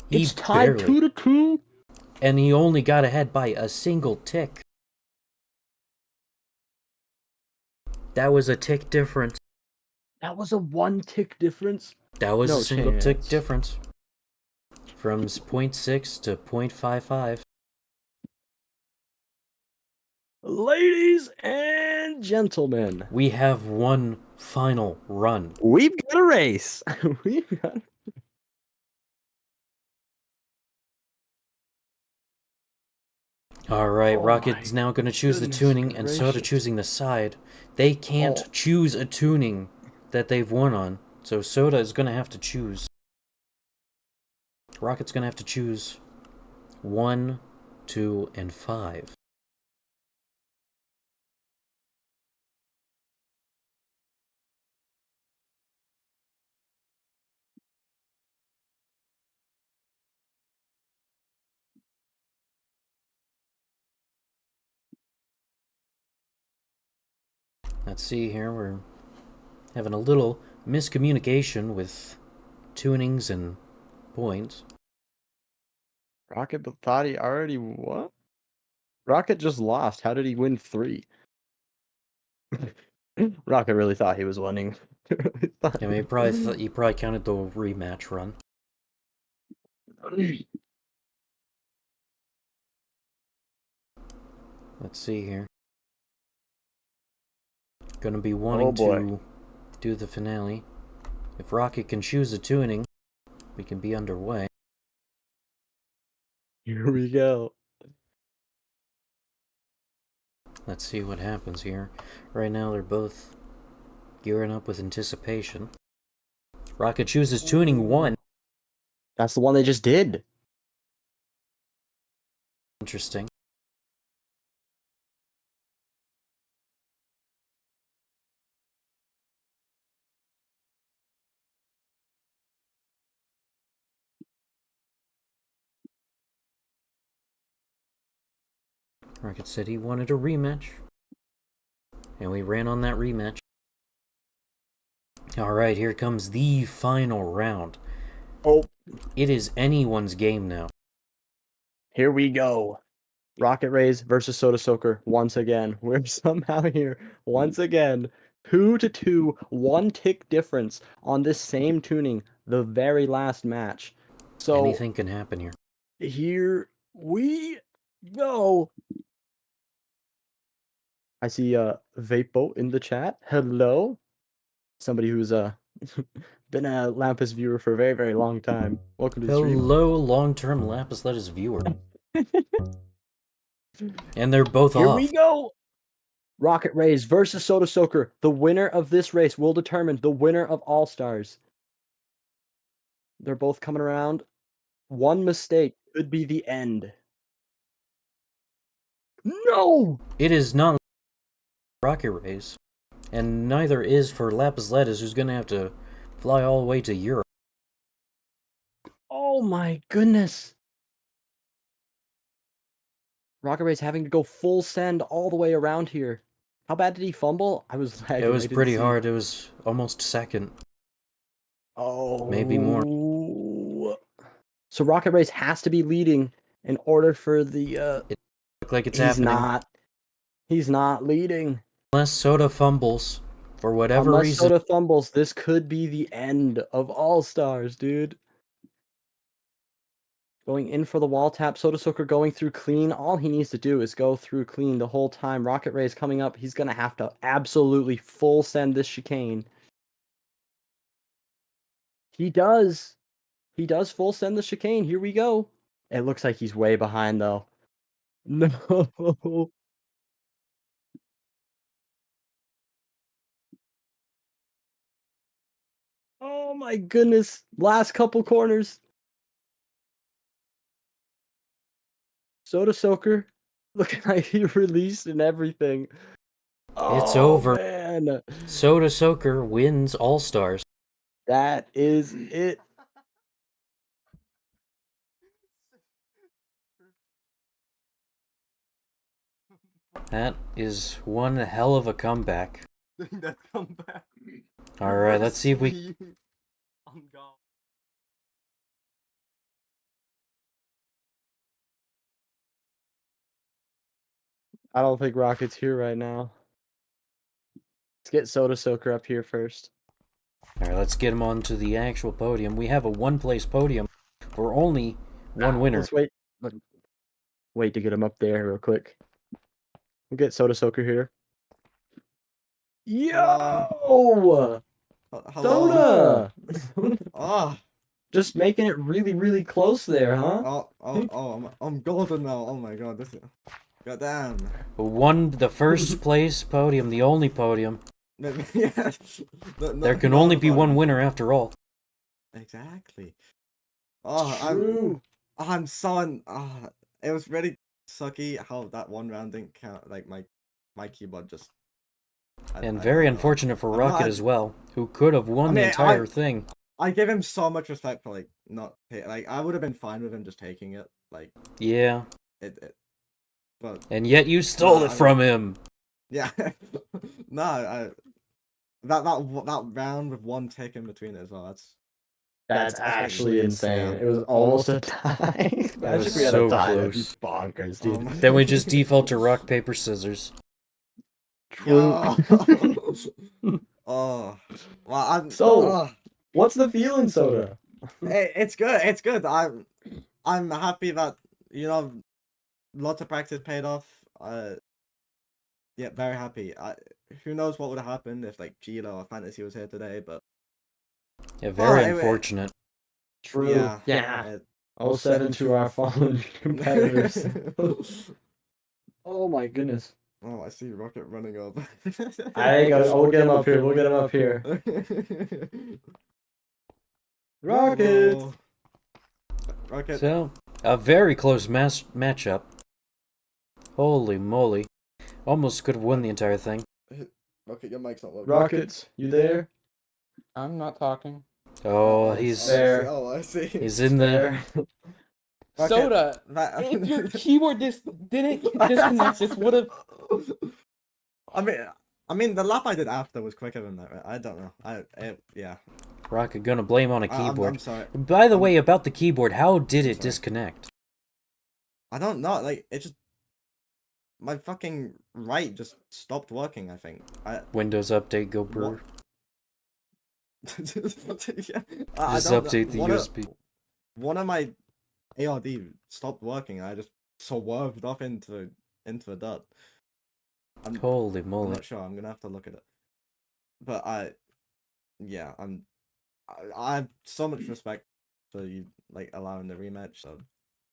He It's tied barely- 2-2. And he only got ahead by a single tick. That was a tick difference. That was a 1 tick difference. That was No a single tick chance. difference. From 0.6 to 0.55. Ladies and gentlemen, We have one final run. we've got a race. We've got... Alright, Oh Rocket's my now going to choose the goodness tuning, and Soda gracious. choosing the side. They can't Oh. choose a tuning that they've won on, so Soda is going to have to choose. Rocket's going to have to choose 1, 2, and 5. Let's see here, we're having a little miscommunication with tunings and points. Rocket thought he already won? Rocket just lost. How did he win 3? Rocket really thought he was winning. I mean, he probably counted the rematch run. Let's see here. Gonna be wanting to do the finale. If Rocket can choose a tuning, we can be underway. Here we go. Let's see what happens here. Right now, they're both gearing up with anticipation. Rocket chooses tuning 1. That's the one they just did. Interesting. Rocket said he wanted a rematch. And we ran on that rematch. Alright, here comes the final round. Oh. It is anyone's game now. Here we go. Rocket Rays versus Soda Soaker once again. We're somehow here once again. 2-2, 1 tick difference on this same tuning, the very last match. So Anything can happen here. here we go. I see Vapo in the chat. Hello. Somebody who's been a Lapis viewer for a very, very long time. Welcome to the stream. Hello, long-term Lapis Lettuce viewer. And they're both Here off. we go. Rocket Rays versus Soda Soaker. The winner of this race will determine the winner of All Stars. They're both coming around. One mistake could be the end. No! It is not Rocket Race. And neither is for Lapis Lettuce, who's gonna have to fly all the way to Europe. Oh my goodness. Rocket Rays having to go full send all the way around here. How bad did he fumble? I was lagging. It was pretty hard. It was almost second. Oh, Maybe more. So Rocket Race has to be leading in order for the. Look like it's He's happening. not. He's not leading. Unless Soda fumbles for whatever Unless reason. Soda fumbles, this could be the end of All Stars, dude. Going in for the wall tap. Soda Soaker going through clean. All he needs to do is go through clean the whole time. Rocket Ray is coming up. He's gonna have to absolutely full send this chicane. He does. He does full send the chicane. Here we go. It looks like he's way behind though. No. Oh my goodness. Last couple corners. Soda Soaker. Looking like he released and everything. It's Oh, over. Man. Soda Soaker wins All Stars. That is it. That is one hell of a comeback. That comeback. Alright, let's see if we... On God. I don't think Rocket's here right now. Let's get Soda Soaker up here first. Alright, let's get him onto the actual podium. We have a one-place podium for only one winner. Let's wait. Wait to get him up there real quick. We'll get Soda Soaker here. Yo! Hello. Soda! Oh, Just making it really, really close there, huh? I'm golden now. Oh my god, this is... God damn. Won the first place podium, the only podium. Yeah. There can only be one winner after all. Exactly. Oh, True. I'm so it was really sucky how that one round didn't count. Like my keyboard just. And very unfortunate for Rocket as well, who could have won the entire thing. I give him so much respect for like not like I would have been fine with him just taking it. Like Yeah. But and yet you stole it from him. Yeah. No, that round with one tick in between it as well. That's actually insane. It was almost a tie. That was so close. Bonkers, dude. Then we just default to rock, paper, scissors. True. Oh. Well, So, what's the feeling, Soda? It's good. It's good. I'm happy that lots of practice paid off. Yeah, very happy. Who knows what would have happened if like Gilo or Fantasy was here today, but yeah, very unfortunate. True. Yeah. 07 to our fallen competitors. Oh my goodness. Oh, I see Rocket running up. We'll get him up here. We'll get him up here. Rocket! Oh. Rocket. So, a very close matchup. Holy moly. Almost could have won the entire thing. Rocket, your mic's not working. Rockets, you there? I'm not talking. Oh, he's there. Oh, I see. He's in there. Soda, if your keyboard didn't disconnect, this would have. I mean, the lap I did after was quicker than that. Right? I don't know. Yeah. Rocket gonna blame on a keyboard. I'm sorry. By the way, about the keyboard, how did it disconnect? I don't know. Like it just, my fucking right just stopped working. I think. Windows update, go brewer. Yeah. Just update the USB. One of my ARD stopped working. I just swerved off into a dot. Holy I'm moly! not sure. I'm gonna have to look at it. But I have so much respect for you like allowing the rematch. So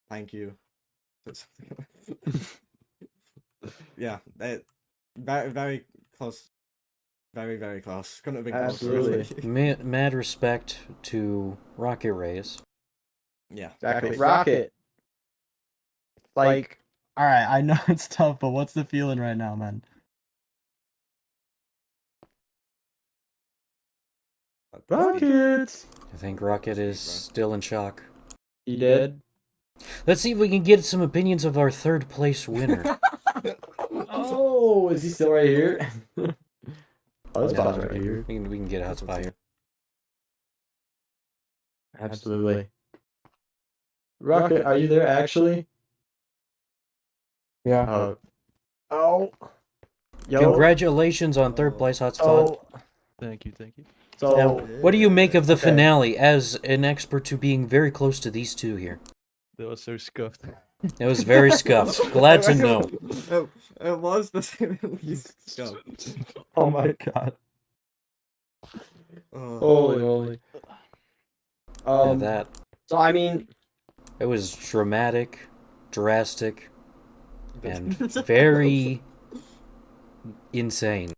thank you. Yeah, very very close. Very, very close. Couldn't have been closer. Absolutely. Mad respect to Rocket Rays. Yeah. Exactly. Rocket. Like, alright, I know it's tough, but what's the feeling right now, man? Rocket! I think Rocket is still in shock. He did? Let's see if we can get some opinions of our third place winner. Oh, is he still right here? Oh, this Yeah, bot's right here. We can get a hotspot here. Absolutely. Rocket, are you there actually? Yeah. Oh. Yo. Congratulations on third place, Hotspot. So, Thank you, thank you. Now, what do you make of the Okay. finale as an expert to being very close to these two here? That was so scuffed. It was very scuffed. Glad to know. It was the same least scope. Oh my god. Oh. Holy moly. Yeah, that. So I mean, It was dramatic, drastic, and very insane.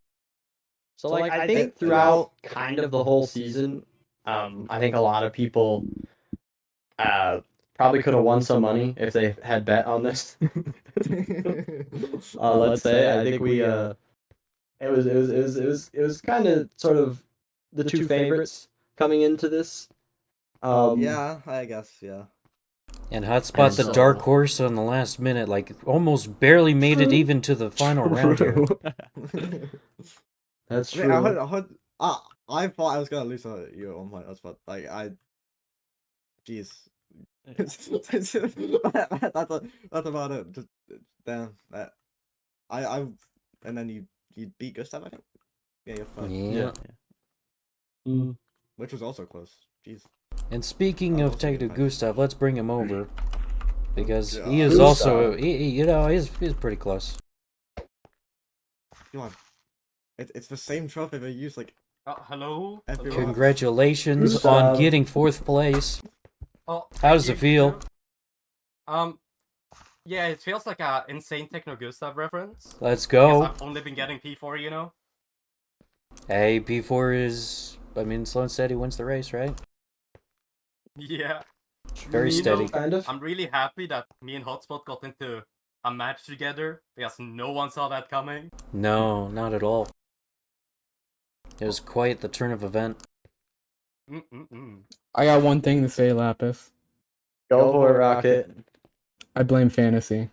so like I think throughout kind of the whole season, I think a lot of people probably could have won some money if they had bet on this. Let's say I think we it was kind of sort of the two favorites coming into this. Yeah, I guess, yeah. And Hotspot, the dark horse on the last minute, like almost barely made it even to the final round here. That's Wait, true. I thought I was gonna lose to you on my Hotspot. Like, jeez. that's about it. Just, damn. And then you beat Gustav, I think? Yeah, you're fine. Yeah. Which was also close. Jeez. And speaking Oh, of also good Techno fight. Gustav, let's bring him over. Because Yeah. he is also, he's pretty close. Come on. It's the same trophy they use, like, Hello? everyone. Congratulations Gustav. on getting 4th place. Oh, How does it feel? Yeah, it feels like a insane Techno Gustav reference. Let's Because go. I've only been getting P4, you know? Hey, P4 is, slow and steady wins the race, right? Yeah. Very You know, steady. Kind of. I'm really happy that me and Hotspot got into a match together, because no one saw that coming. No, not at all. It was quite the turn of event. I got one thing to say, Lapis. Go for it, Rocket. I blame fantasy.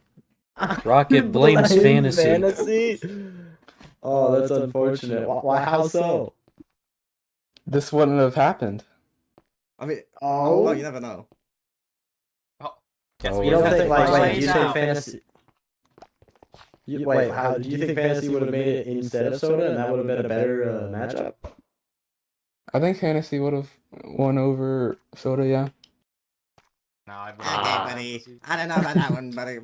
Rocket blames fantasy. Fantasy? Oh, that's unfortunate. Why? How so? This wouldn't have happened. I mean, Oh. well, you never know. Guess Oh, we You don't have think to like find do you out. think fantasy? Wait, how do you think fantasy would have made it instead of soda, and that would have been a better matchup? I think fantasy would have won over soda, yeah. No, I Okay, buddy. I don't know about that one, buddy.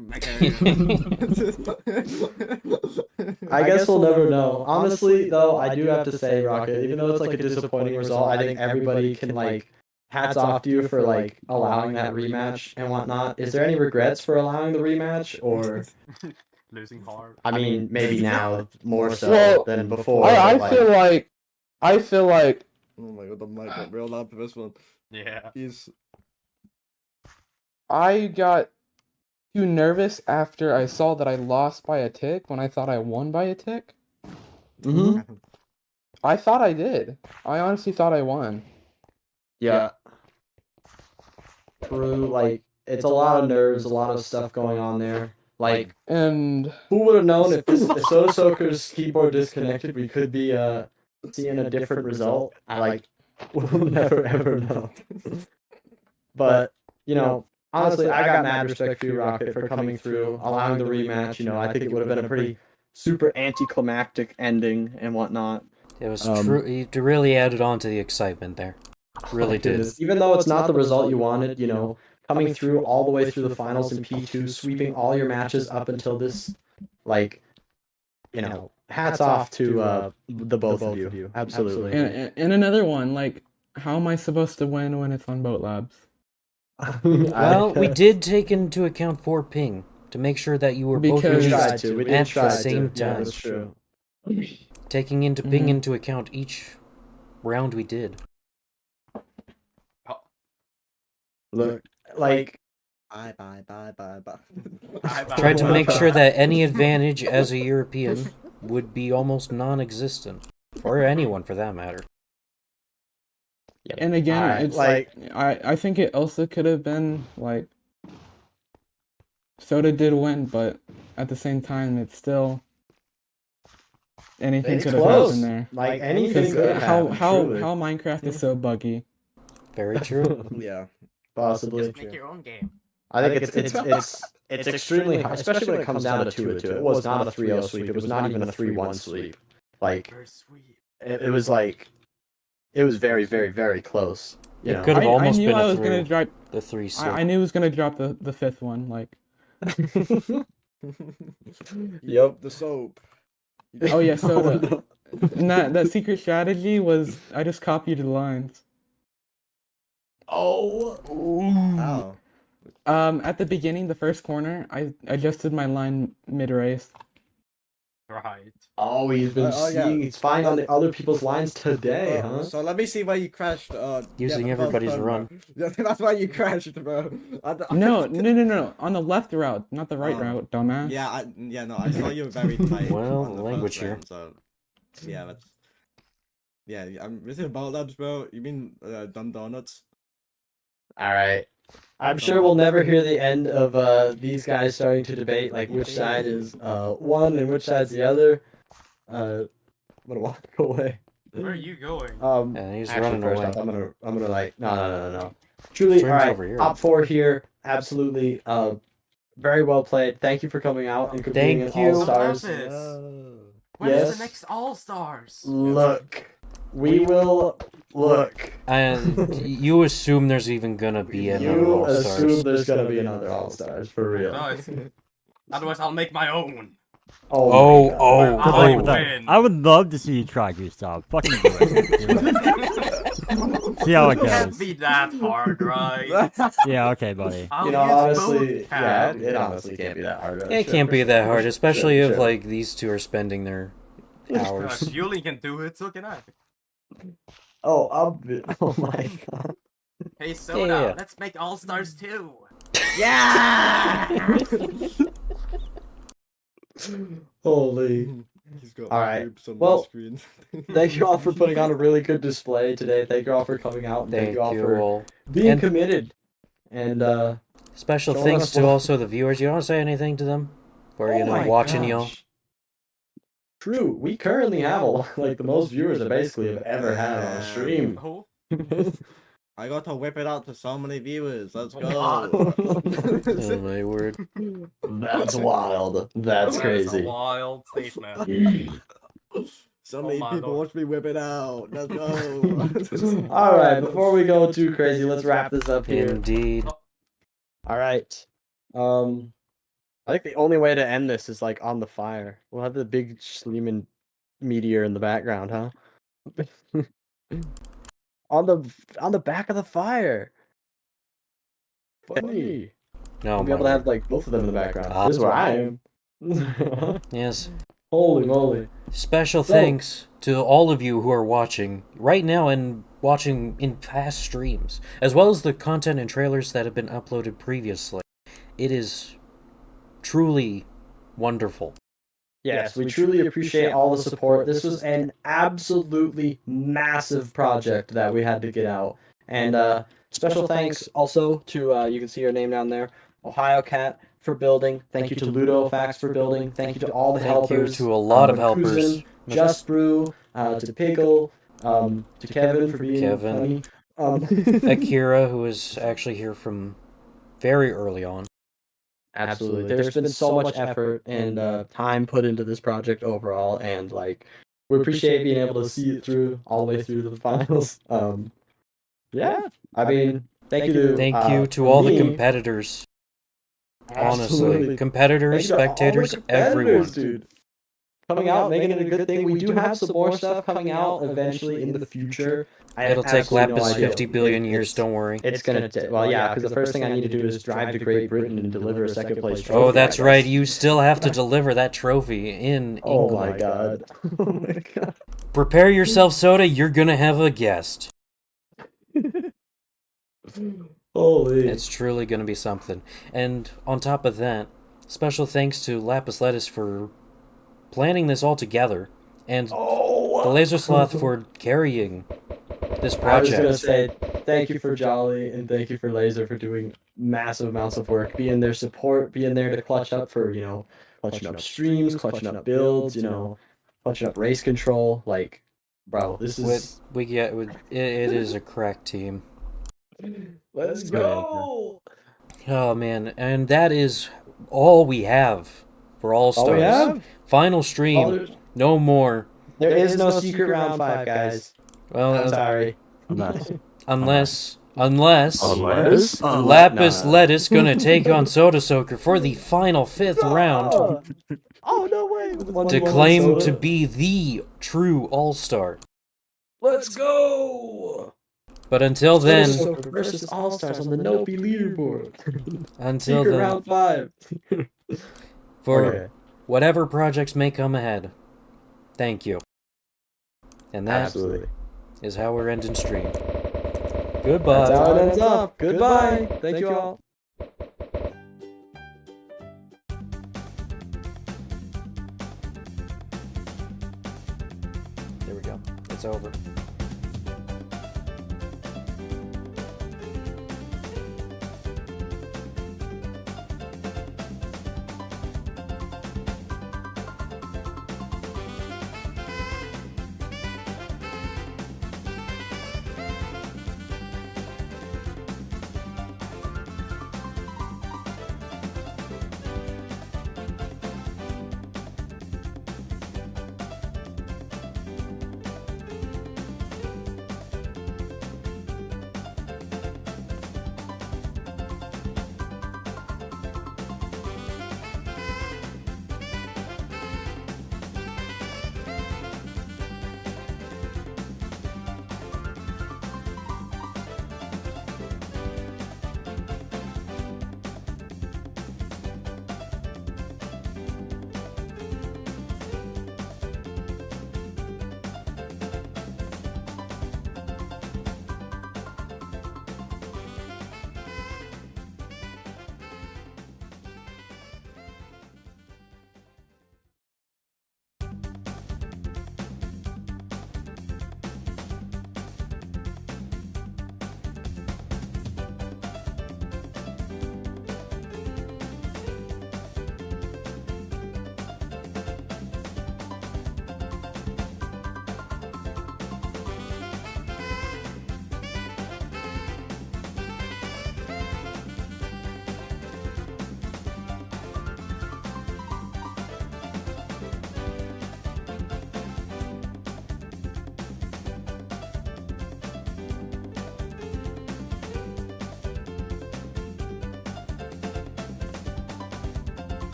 I guess we'll never know. Honestly, though, I do have to say, Rocket, even though it's like a disappointing result, I think everybody can like hats off to you for like allowing that rematch and whatnot. Is there any regrets for allowing the rematch, or losing hard. I mean, maybe now more so Well, than before? I but, feel like Oh my god, the mic got real loud for this one. Yeah. He's I got too nervous after I saw that I lost by a tick when I thought I won by a tick. Mm-hmm. I thought I did. I honestly thought I won. Yeah. True, like it's a lot of nerves, a lot of stuff going on there. Like, And who would have known if Soda Soaker's keyboard disconnected, we could be seeing a different result. We'll never ever know. But you know, honestly, I got mad respect for you, Rocket, for coming through, allowing the rematch. You know, I think it would have been a pretty super anticlimactic ending and whatnot. It was true. He really added on to the excitement there. Really did. Even though it's not the result you wanted, you know, coming through all the way through the finals in P2, sweeping all your matches up until this, like, you know, hats off to the both of you. Absolutely. and another one, like, how am I supposed to win when it's on Boat Labs? Well, we did take into account 4 ping to make sure that you were both Because- used tried to. We did at try the to. same Yeah, time. that's true. Taking into ping into account each round we did. Look, like, bye. Tried to make sure that any advantage as a European would be almost non-existent, or anyone for that matter. And again, Alright, it's like- I think it also could have been like Soda did win, but at the same time, it's still anything it's could have close. happened there. Like anything Because could how happen. truly. Minecraft is so buggy. Very true. Yeah. Possibly. Just make your own game. I think it's extremely hard, especially when it comes down to 2-2. It was not a 3-0 sweep. It was not even a 3-1 sweep. Like First sweep. it was like it was very, very, very close. You It know? could have I almost knew been I a was gonna three. drop. The 3-6. I knew he was gonna drop the fifth one. Like, Yep. The soap. oh yeah, soda. no. And that secret strategy was I just copied the lines. Oh. How? At the beginning, the first corner, I adjusted my line mid-race. Right. Oh, he's been Oh, yeah. seeing. He's spying on the other people's lines today, huh? So let me see where you crashed. Using the first everybody's turn, run. bro. Yeah, that's why you crashed, bro. No. On the left route, not the right Oh. route, dumbass. Yeah, no, I saw you very tight. Well, on the language first here. lane, so yeah, that's I'm missing about labs, bro. You mean dumb donuts? All right. I'm sure we'll never hear the end of these guys starting to debate like which side is one and which side's the other. I'm gonna walk away. Where are you going? And he's Actually, running first away. off, I'm gonna like no. Truly, Stream's all right. over here. Top 4 here, absolutely. Very well played. Thank you for coming out and competing Thank in you. All Stars. When is Yes. the next All Stars? Look, we will look. And you assume there's even gonna be another You All assume Stars. there's gonna be another All Stars for real. No, otherwise I'll make my own. Oh, my God. oh, I Good luck with oh. that. win. I would love to see you try, Gustav. Fucking do it. See how it It can't goes. be that hard, right? Yeah, okay, buddy. I'll You know, use honestly, both yeah, hands. it honestly can't be that hard. It can't be that hard, especially if sure. like these two are spending their hours. Julie can do it, so can I. Oh my God. Hey, Soda, Yeah. let's make All Stars too. Yeah! Holy. He's got All right. boobs on Well, my screen. Thank you all for putting on a really good display today. Thank you all for coming out. And Thank you all you for all. being And- committed. And Special Showing thanks us to what- also the viewers. You want to say anything to them? Or, you know, my watching y'all? gosh. True. We currently have like the most viewers I basically have ever had on a stream. Who? I got to whip it out to so many viewers. Let's go. Oh my word. That's wild. That's That is a crazy. wild statement. So many my people lord. watch me whip it out. Let's go. All right, before we go too crazy, let's wrap this up here. Indeed. All right. I think the only way to end this is like on the fire. We'll have the big Schliemann meteor in the background, huh? on the back of the fire. Funny. No, We'll be able to have like both of them in the background. Ah. This is where I am. Yes. Holy moly. Special So- thanks to all of you who are watching right now and watching in past streams, as well as the content and trailers that have been uploaded previously. It is truly wonderful. Yes, we truly appreciate all the support. This was an absolutely massive project that we had to get out. And special thanks also to, you can see your name down there, Ohio Cat for building. Thank you to Ludofax for building. Thank you to all the Thank helpers. you to a lot of Kuzen, helpers. Just Brew, to Pickle, to Kevin for being Kevin. funny. Akira, who is actually here from very early on. Absolutely. There's been so much effort and time put into this project overall, and like we appreciate being able to see it through all the way through to the finals. Yeah. I mean, thank you to Thank you to for all the me, competitors. Honestly, absolutely. competitors, Thank you to all the spectators, everyone. competitors, dude. Coming out, making it a good thing. We do have some more stuff coming out eventually in the future. I have It'll take absolutely no Lapis idea. 50 billion years, It's- don't worry. It's gonna take, well, yeah, because the first thing I need to do is drive to Great Britain and deliver a second place trophy. Oh, that's I right, guess. you still have to deliver that trophy in Oh England. my god. Oh my god. Prepare yourself, Soda, you're gonna have a guest. Holy. It's truly gonna be something. And on top of that, special thanks to Lapis Lettuce for planning this all together, and the Laser Sloth for carrying this I was gonna project. say thank you for Jolly and thank you for Laser for doing massive amounts of work, being their support, being there to clutch up for, clutching up streams, clutching up builds, clutching up race control. Like, bro, this is It is a crack team. Let's go. Oh man, and that is all we have for All All we Stars. have? Final stream. No more. There is no secret round 5, guys. Well, I'm sorry. unless Unless? Lapis No. Lettuce gonna take on Soda Soaker for the final 5th round Oh, no way. to claim to be the true All-Star. Let's go. But until then, versus All-Stars on the Nopi leaderboard. until Secret then, round 5. for Okay. whatever projects may come ahead, thank you. And that Absolutely. is how we're ending stream. Goodbye. That's how it ends up. Goodbye. Thank you all. There we go. It's over.